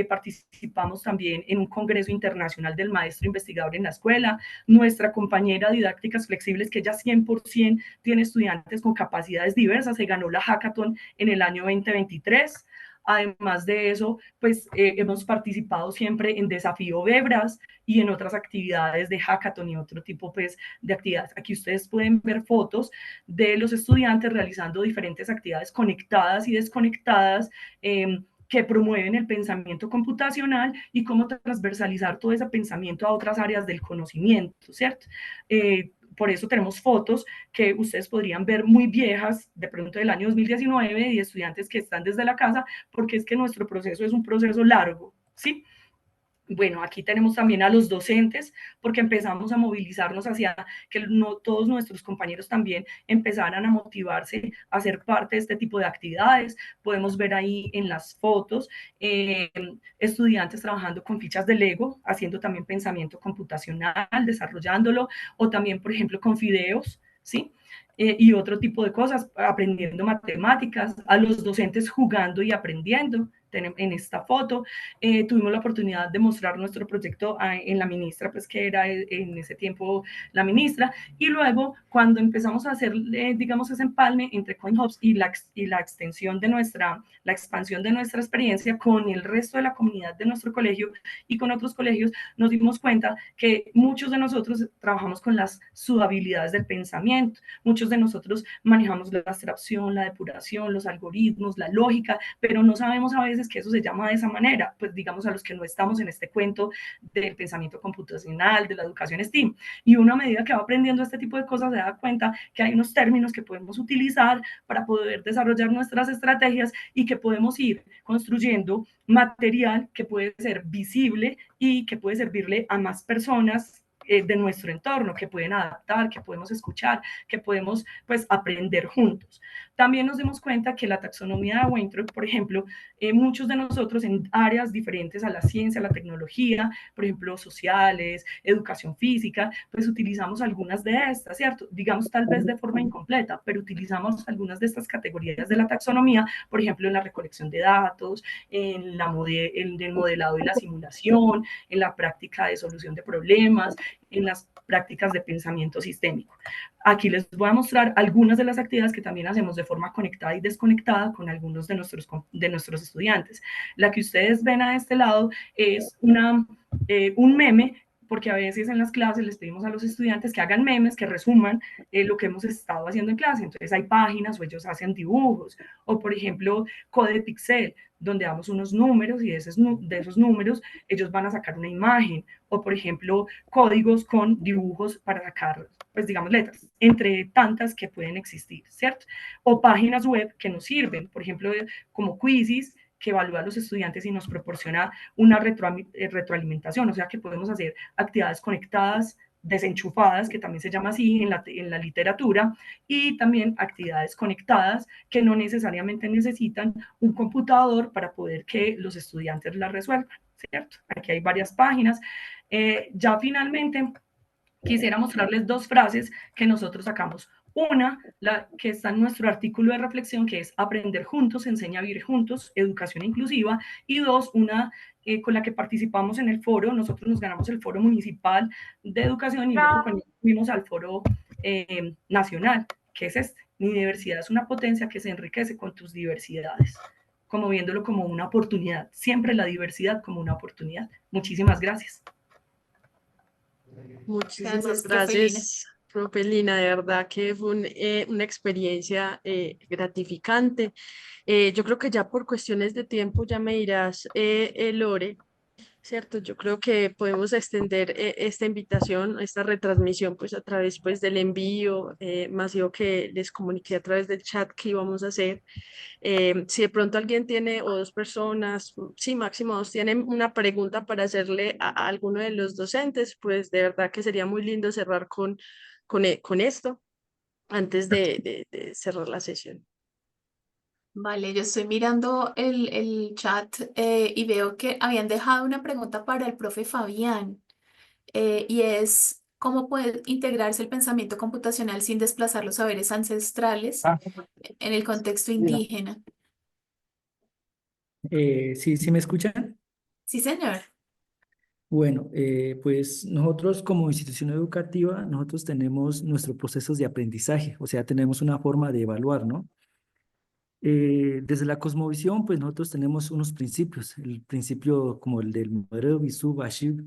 Participamos también en un congreso internacional del maestro investigador en la escuela. Nuestra compañera Didácticas Flexibles, que ya 100% tiene estudiantes con capacidades diversas, se ganó la Hackathon en el año 2023. Además de eso, pues hemos participado siempre en Desafío Bebras y en otras actividades de hackathon y otro tipo pues, de actividades. Aquí ustedes pueden ver fotos de los estudiantes realizando diferentes actividades conectadas y desconectadas, que promueven el pensamiento computacional y cómo transversalizar todo ese pensamiento a otras áreas del conocimiento, ¿cierto? Por eso tenemos fotos que ustedes podrían ver muy viejas, de pronto del año 2019, y estudiantes que están desde la casa, porque es que nuestro proceso es un proceso largo, ¿sí? Bueno, aquí tenemos también a los docentes, porque empezamos a movilizarnos hacia que todos nuestros compañeros también empezaran a motivarse a ser parte de este tipo de actividades. Podemos ver ahí en las fotos estudiantes trabajando con fichas de Lego, haciendo también pensamiento computacional, desarrollándolo, o también, por ejemplo, con fideos, ¿sí? Y otro tipo de cosas, aprendiendo matemáticas, a los docentes jugando y aprendiendo. En esta foto tuvimos la oportunidad de mostrar nuestro proyecto en la ministra, pues que era en ese tiempo la ministra, y luego cuando empezamos a hacer, digamos, ese empalme entre CoinHubs y la extensión de la expansión de nuestra experiencia con el resto de la comunidad de nuestro colegio y con otros colegios, nos dimos cuenta que muchos de nosotros trabajamos con las subhabilidades del pensamiento, muchos de nosotros manejamos la abstracción, la depuración, los algoritmos, la lógica, pero no sabemos a veces que eso se llama de esa manera, pues digamos a los que no estamos en este cuento del pensamiento computacional, de la educación STEAM. Y uno a medida que va aprendiendo este tipo de cosas se da cuenta que hay unos términos que podemos utilizar para poder desarrollar nuestras estrategias y que podemos ir construyendo material que puede ser visible y que puede servirle a más personas de nuestro entorno, que pueden adaptar, que podemos escuchar, que podemos pues aprender juntos. También nos dimos cuenta que la taxonomía de Weintraub, por ejemplo, muchos de nosotros en áreas diferentes a la ciencia, a la tecnología, por ejemplo, sociales, educación física, pues utilizamos algunas de estas, ¿cierto? Digamos tal vez de forma incompleta, pero utilizamos algunas de estas categorías de la taxonomía, por ejemplo, en la recolección de datos, en el modelado y la simulación, en la práctica de solución de problemas, en las prácticas de pensamiento sistémico. Aquí les voy a mostrar algunas de las actividades que también hacemos de forma conectada y desconectada con algunos de nuestros estudiantes. La que ustedes ven a este lado es un meme, porque a veces en las clases les pedimos a los estudiantes que hagan memes, que resuman lo que hemos estado haciendo en clase. Entonces hay páginas o ellos hacen dibujos, o por ejemplo Code Pixel, donde damos unos números y de esos números ellos van a sacar una imagen, o por ejemplo códigos con dibujos para sacar, pues digamos, letras, entre tantas que pueden existir, ¿cierto? O páginas web que nos sirven, por ejemplo, como Quizzes, que evalúa a los estudiantes y nos proporciona una retroalimentación, o sea que podemos hacer actividades conectadas, desenchufadas, que también se llama así en la literatura, y también actividades conectadas que no necesariamente necesitan un computador para poder que los estudiantes las resuelvan, ¿cierto? Aquí hay varias páginas. Ya finalmente quisiera mostrarles dos frases que nosotros sacamos. Una, la que está en nuestro artículo de reflexión, que es aprender juntos, enseña a vivir juntos, educación inclusiva. Y dos, una con la que participamos en el foro. Nosotros nos ganamos el foro municipal de educación y luego fuimos al foro nacional, que es este. Mi diversidad es una potencia que se enriquece con tus diversidades, como viéndolo como una oportunidad. Siempre la diversidad como una oportunidad. Muchísimas gracias. Muchísimas Gracias, Profe Lina, de verdad que fue una experiencia gratificante. Yo creo que ya por cuestiones de tiempo ya me dirás, Lore, ¿cierto? Yo creo que podemos extender esta invitación, esta retransmisión, pues a través pues, del envío masivo que les comuniqué a través del chat que íbamos a hacer. Si de pronto alguien tiene, o dos personas, sí, máximo dos, tienen una pregunta para hacerle a alguno de los docentes, pues de verdad que sería muy lindo cerrar con esto antes de cerrar la sesión. Vale, yo estoy mirando el chat y veo que habían dejado una pregunta para el profe Fabián y es ¿cómo puede integrarse el pensamiento computacional sin desplazar los saberes ancestrales en el contexto indígena? Sí, ¿sí me escuchan? Sí, señor. Bueno, pues nosotros como institución educativa, nosotros tenemos nuestros procesos de aprendizaje, o sea, tenemos una forma de evaluar, ¿no? Desde la cosmovisión, pues nosotros tenemos unos principios, el principio como el del Mareb, Isu, Bashir,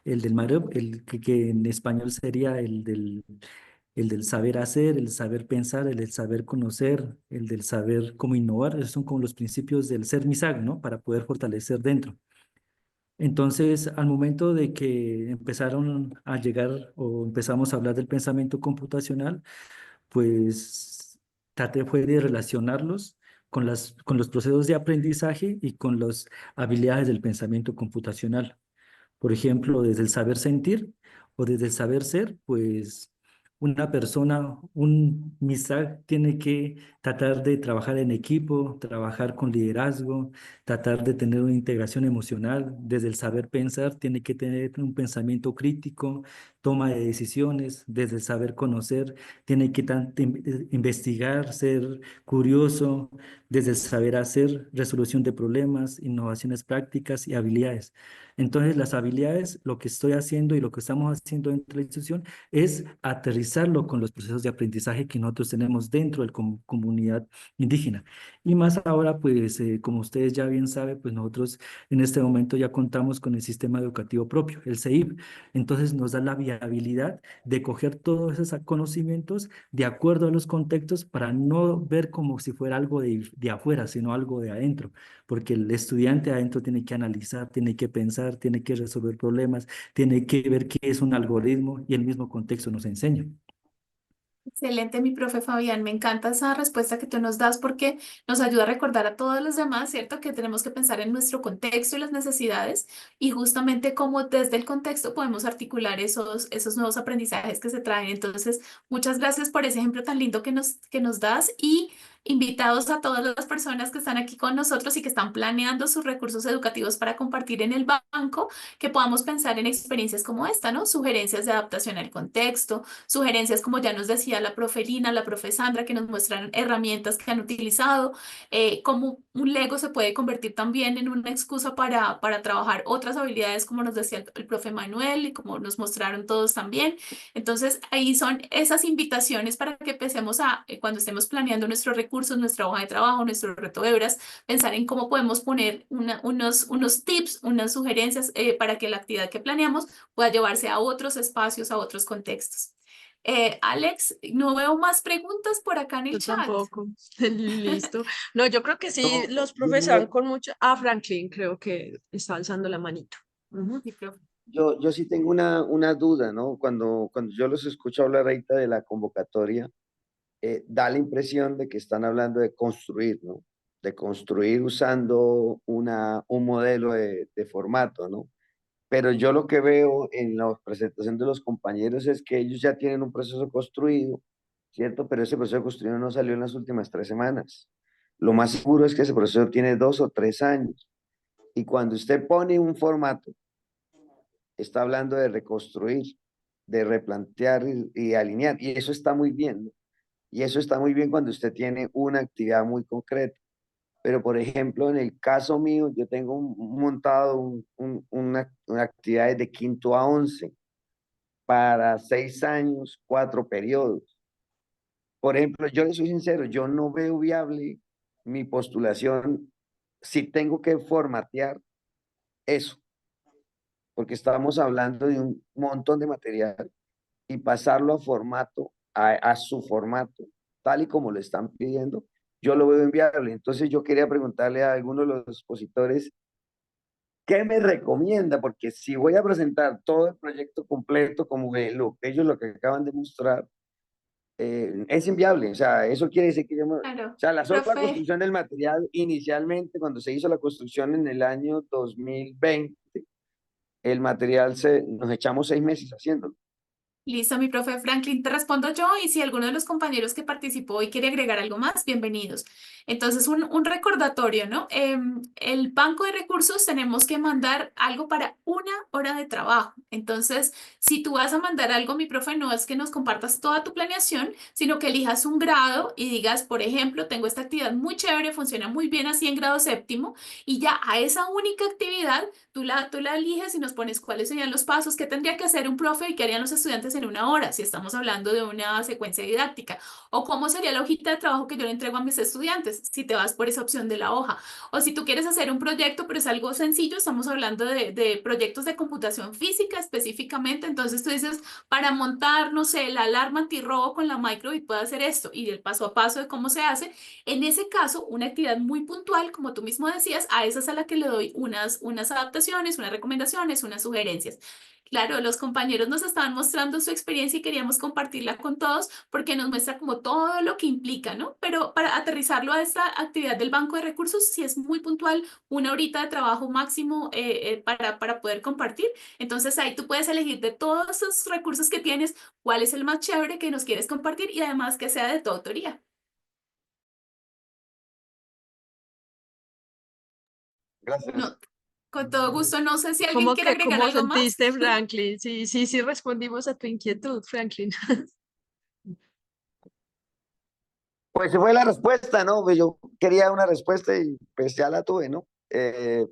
el del Mareb, que en español sería el del saber hacer, el saber pensar, el del saber conocer, el del saber cómo innovar, esos son como los principios del ser misag, ¿no? Para poder fortalecer dentro. Entonces, al momento de que empezaron a llegar o empezamos a hablar del pensamiento computacional, pues traté fue de relacionarlos con los procesos de aprendizaje y con las habilidades del pensamiento computacional. Por ejemplo, desde el saber sentir o desde el saber ser, pues una persona, un MISAC tiene que tratar de trabajar en equipo, trabajar con liderazgo, tratar de tener una integración emocional. Desde el saber pensar, tiene que tener un pensamiento crítico, toma de decisiones. Desde el saber conocer, tiene que investigar, ser curioso. Desde el saber hacer, resolución de problemas, innovaciones prácticas y habilidades. Entonces, las habilidades, lo que estoy haciendo y lo que estamos haciendo dentro de la institución es aterrizarlo con los procesos de aprendizaje que nosotros tenemos dentro de la comunidad indígena. Y más ahora, pues, como ustedes ya bien saben, pues nosotros en este momento ya contamos con el sistema educativo propio, el CEIP. Entonces, nos da la viabilidad de coger todos esos conocimientos de acuerdo a los contextos para no ver como si fuera algo de afuera, sino algo de adentro, porque el estudiante adentro tiene que analizar, tiene que pensar, tiene que resolver problemas, tiene que ver qué es un algoritmo y el mismo contexto nos enseña. Excelente, mi profe Fabián. Me encanta esa respuesta que tú nos das porque nos ayuda a recordar a todos los demás, ¿cierto? Que tenemos que pensar en nuestro contexto y las necesidades y justamente cómo desde el contexto podemos articular esos nuevos aprendizajes que se traen. Entonces, muchas gracias por ese ejemplo tan lindo que nos das y invitados a todas las personas que están aquí con nosotros y que están planeando sus recursos educativos para compartir en el banco, que podamos pensar en experiencias como esta, ¿no? Sugerencias de adaptación al contexto, sugerencias como ya nos decía la profe Lina, la profe Sandra, que nos muestran herramientas que han utilizado, cómo un Lego se puede convertir también en una excusa para trabajar otras habilidades, como nos decía el profe Manuel y como nos mostraron todos también. Entonces, ahí son esas invitaciones para que empecemos cuando estemos planeando nuestros recursos, nuestra hoja de trabajo, nuestro reto de horas, pensar en cómo podemos poner unos tips, unas sugerencias para que la actividad que planeamos pueda llevarse a otros espacios, a otros contextos. Alex, no veo más preguntas por acá en el Yo chat. tampoco. Listo. No, yo creo que sí, No, los yo, profes van con mucho. Ah, Franklin, creo que está alzando la manito. Ujú. Sí, profe. yo sí tengo una duda, ¿no? Cuando yo los escucho hablar ahorita de la convocatoria, da la impresión de que están hablando de construir, ¿no? De construir usando un modelo de formato, ¿no? Pero yo lo que veo en la presentación de los compañeros es que ellos ya tienen un proceso construido, ¿cierto? Pero ese proceso construido no salió en las últimas 3 semanas. Lo más seguro es que ese proceso tiene 2 o 3 años. Y cuando usted pone un formato, está hablando de reconstruir, de replantear y alinear. Y eso está muy bien, ¿no? Y eso está muy bien cuando usted tiene una actividad muy concreta. Pero, por ejemplo, en el caso mío, yo tengo montado una actividad de quinto a 11 para 6 años, 4 periodos. Por ejemplo, yo le soy sincero, yo no veo viable mi postulación si tengo que formatear eso, porque estamos hablando de un montón de material y pasarlo a formato, a su formato, tal y como lo están pidiendo, yo lo veo inviable. Entonces yo quería preguntarle a alguno de los expositores, ¿qué me recomienda? Porque si voy a presentar todo el proyecto completo, como ellos lo que acaban de mostrar, es inviable. O sea, eso quiere decir que o Claro, sea, la sola profe. construcción del material inicialmente, cuando se hizo la construcción en el año 2020, el material nos echamos 6 meses haciéndolo. Listo, mi profe Franklin, te respondo yo y si alguno de los compañeros que participó hoy quiere agregar algo más, bienvenidos. Entonces, un recordatorio, ¿no? El banco de recursos tenemos que mandar algo para 1 hora de trabajo. Entonces, si tú vas a mandar algo, mi profe, no es que nos compartas toda tu planeación, sino que elijas un grado y digas, por ejemplo, tengo esta actividad muy chévere, funciona muy bien así en grado séptimo y ya a esa única actividad tú la eliges y nos pones cuáles serían los pasos que tendría que hacer un profe y qué harían los estudiantes en 1 hora, si estamos hablando de una secuencia didáctica, o cómo sería la hojita de trabajo que yo le entrego a mis estudiantes, si te vas por esa opción de la hoja, o si tú quieres hacer un proyecto, pero es algo sencillo, estamos hablando de proyectos de computación física específicamente, entonces tú dices, para montar, no sé, la alarma antirrobo con la Microbit puedo hacer esto, y el paso a paso de cómo se hace. En ese caso, una actividad muy puntual, como tú mismo decías, a esa es a la que le doy unas adaptaciones, unas recomendaciones, unas sugerencias. Claro, los compañeros nos estaban mostrando su experiencia y queríamos compartirla con todos porque nos muestra como todo lo que implica, ¿no? Pero para aterrizarlo a esta actividad del banco de recursos, si es muy puntual, 1 horita de trabajo máximo para poder compartir. Entonces ahí tú puedes elegir de todos esos recursos que tienes, cuál es el más chévere que nos quieres compartir y además que sea de tu autoría. Gracias. No, con todo gusto. No sé si alguien quiere agregar ¿Cómo algo más. sentiste, Franklin? Sí, sí, sí, respondimos a tu inquietud, Franklin. Pues se fue la respuesta, ¿no? Pues yo quería una respuesta y pues ya la tuve, ¿no? De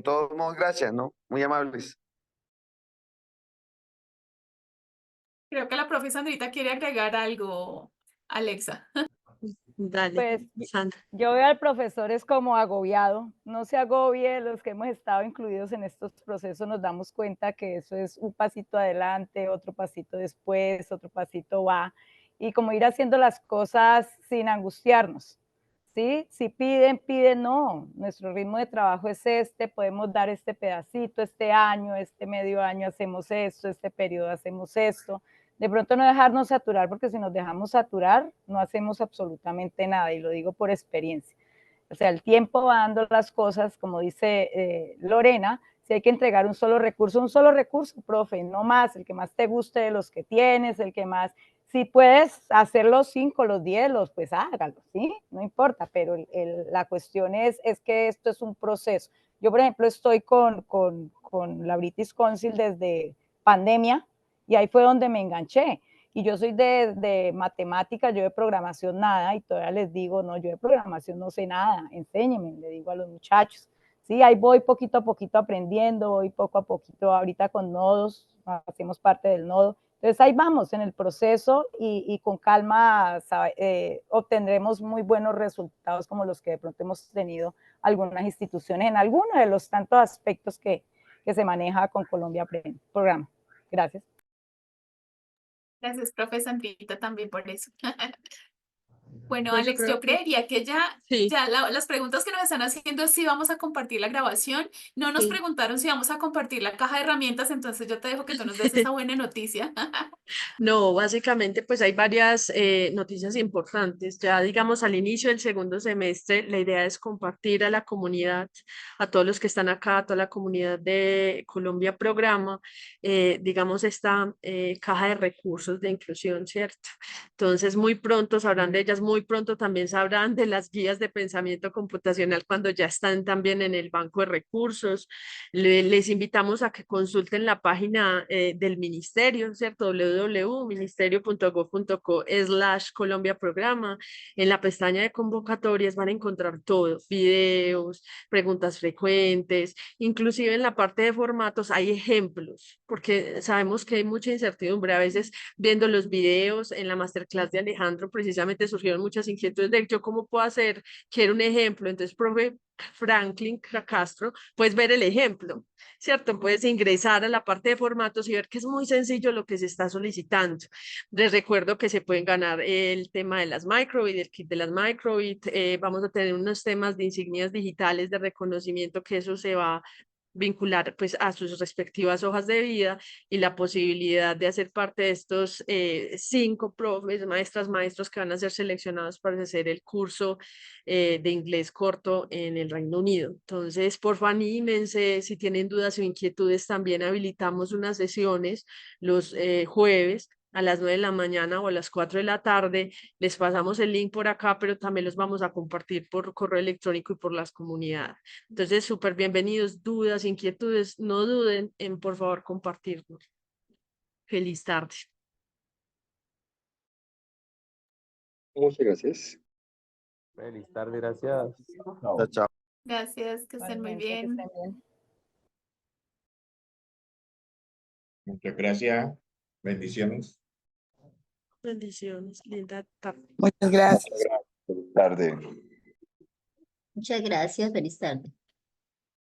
todos modos, gracias, ¿no? Muy amables. Creo que la profe Sandrita quiere agregar algo, Alexa. Dale, Pues Sandra. yo veo al profesor es como agobiado. No se agobie, los que hemos estado incluidos en estos procesos nos damos cuenta que eso es un pasito adelante, otro pasito después, otro pasito va. Y como ir haciendo las cosas sin angustiarnos. ¿Sí? Si piden, piden, no. Nuestro ritmo de trabajo es este, podemos dar este pedacito, este año, este medio año hacemos esto, este periodo hacemos esto. De pronto no dejarnos saturar, porque si nos dejamos saturar, no hacemos absolutamente nada, y lo digo por experiencia. O sea, el tiempo va dando las cosas, como dice Lorena, si hay que entregar un solo recurso, profe, no más, el que más te guste de los que tienes, el que más, si puedes hacer los 5, los 10, pues hágalo, ¿sí? No importa, pero la cuestión es que esto es un proceso. Yo, por ejemplo, estoy con la British Council desde pandemia, y ahí fue donde me enganché. Y yo soy de matemáticas, yo de programación nada, y todavía les digo, no, yo de programación no sé nada, enséñenme, le digo a los muchachos. Sí, ahí voy poquito a poquito aprendiendo, voy poco a poquito ahorita con nodos, hacemos parte del nodo. Entonces ahí vamos en el proceso y con calma obtendremos muy buenos resultados como los que de pronto hemos tenido algunas instituciones en alguno de los tantos aspectos que se maneja con Colombia Programa. Gracias. Gracias, profe Sandrita, también por eso. Bueno, Pues yo Alex, yo creo que creería que sí, las preguntas que nos están haciendo es si vamos a compartir la grabación. No nos sí. preguntaron si vamos a compartir la caja de herramientas, entonces yo te dejo que tú nos des esa buena noticia. No, básicamente pues hay varias noticias importantes. Ya digamos al inicio del segundo semestre, la idea es compartir a la comunidad, a todos los que están acá, a toda la comunidad de Colombia Programa, digamos esta caja de recursos de inclusión, ¿cierto? Entonces muy pronto sabrán de ellas, muy pronto también sabrán de las guías de pensamiento computacional cuando ya están también en el banco de recursos. Les invitamos a que consulten la página del ministerio, ¿cierto? www.ministerio.gov.co/Colombia Programa. En la pestaña de convocatorias van a encontrar todo, videos, preguntas frecuentes, inclusive en la parte de formatos hay ejemplos, porque sabemos que hay mucha incertidumbre. A veces viendo los videos en la masterclass de Alejandro, precisamente surgieron muchas inquietudes de yo cómo puedo hacer, quiero un ejemplo. Entonces, profe, Franklin Castro, puedes ver el ejemplo, ¿cierto? Puedes ingresar a la parte de formatos y ver que es muy sencillo lo que se está solicitando. Les recuerdo que se pueden ganar el tema de las microbit, el kit de las microbit. Vamos a tener unos temas de insignias digitales de reconocimiento, que eso se va vincular pues a sus respectivas hojas de vida, y la posibilidad de hacer parte de estos 5 profes, maestros que van a ser seleccionados para hacer el curso de inglés corto en el Reino Unido. Entonces, por favor, anímense, si tienen dudas o inquietudes, también habilitamos unas sesiones los jueves a las 9 de la mañana o a las 4 de la tarde. Les pasamos el link por acá, pero también los vamos a compartir por correo electrónico y por las comunidades. Entonces, súper bienvenidos. Dudas, inquietudes, no duden en, por favor, compartirnos. Feliz tarde. Muchas gracias. Feliz tarde, gracias. Chao, chao. Gracias, que estén muy Igualmente, que bien. estén bien. Muchas gracias. Bendiciones. Bendiciones. Linda tarde. Muchas gracias. Buenas tardes. Muchas gracias, feliz tarde.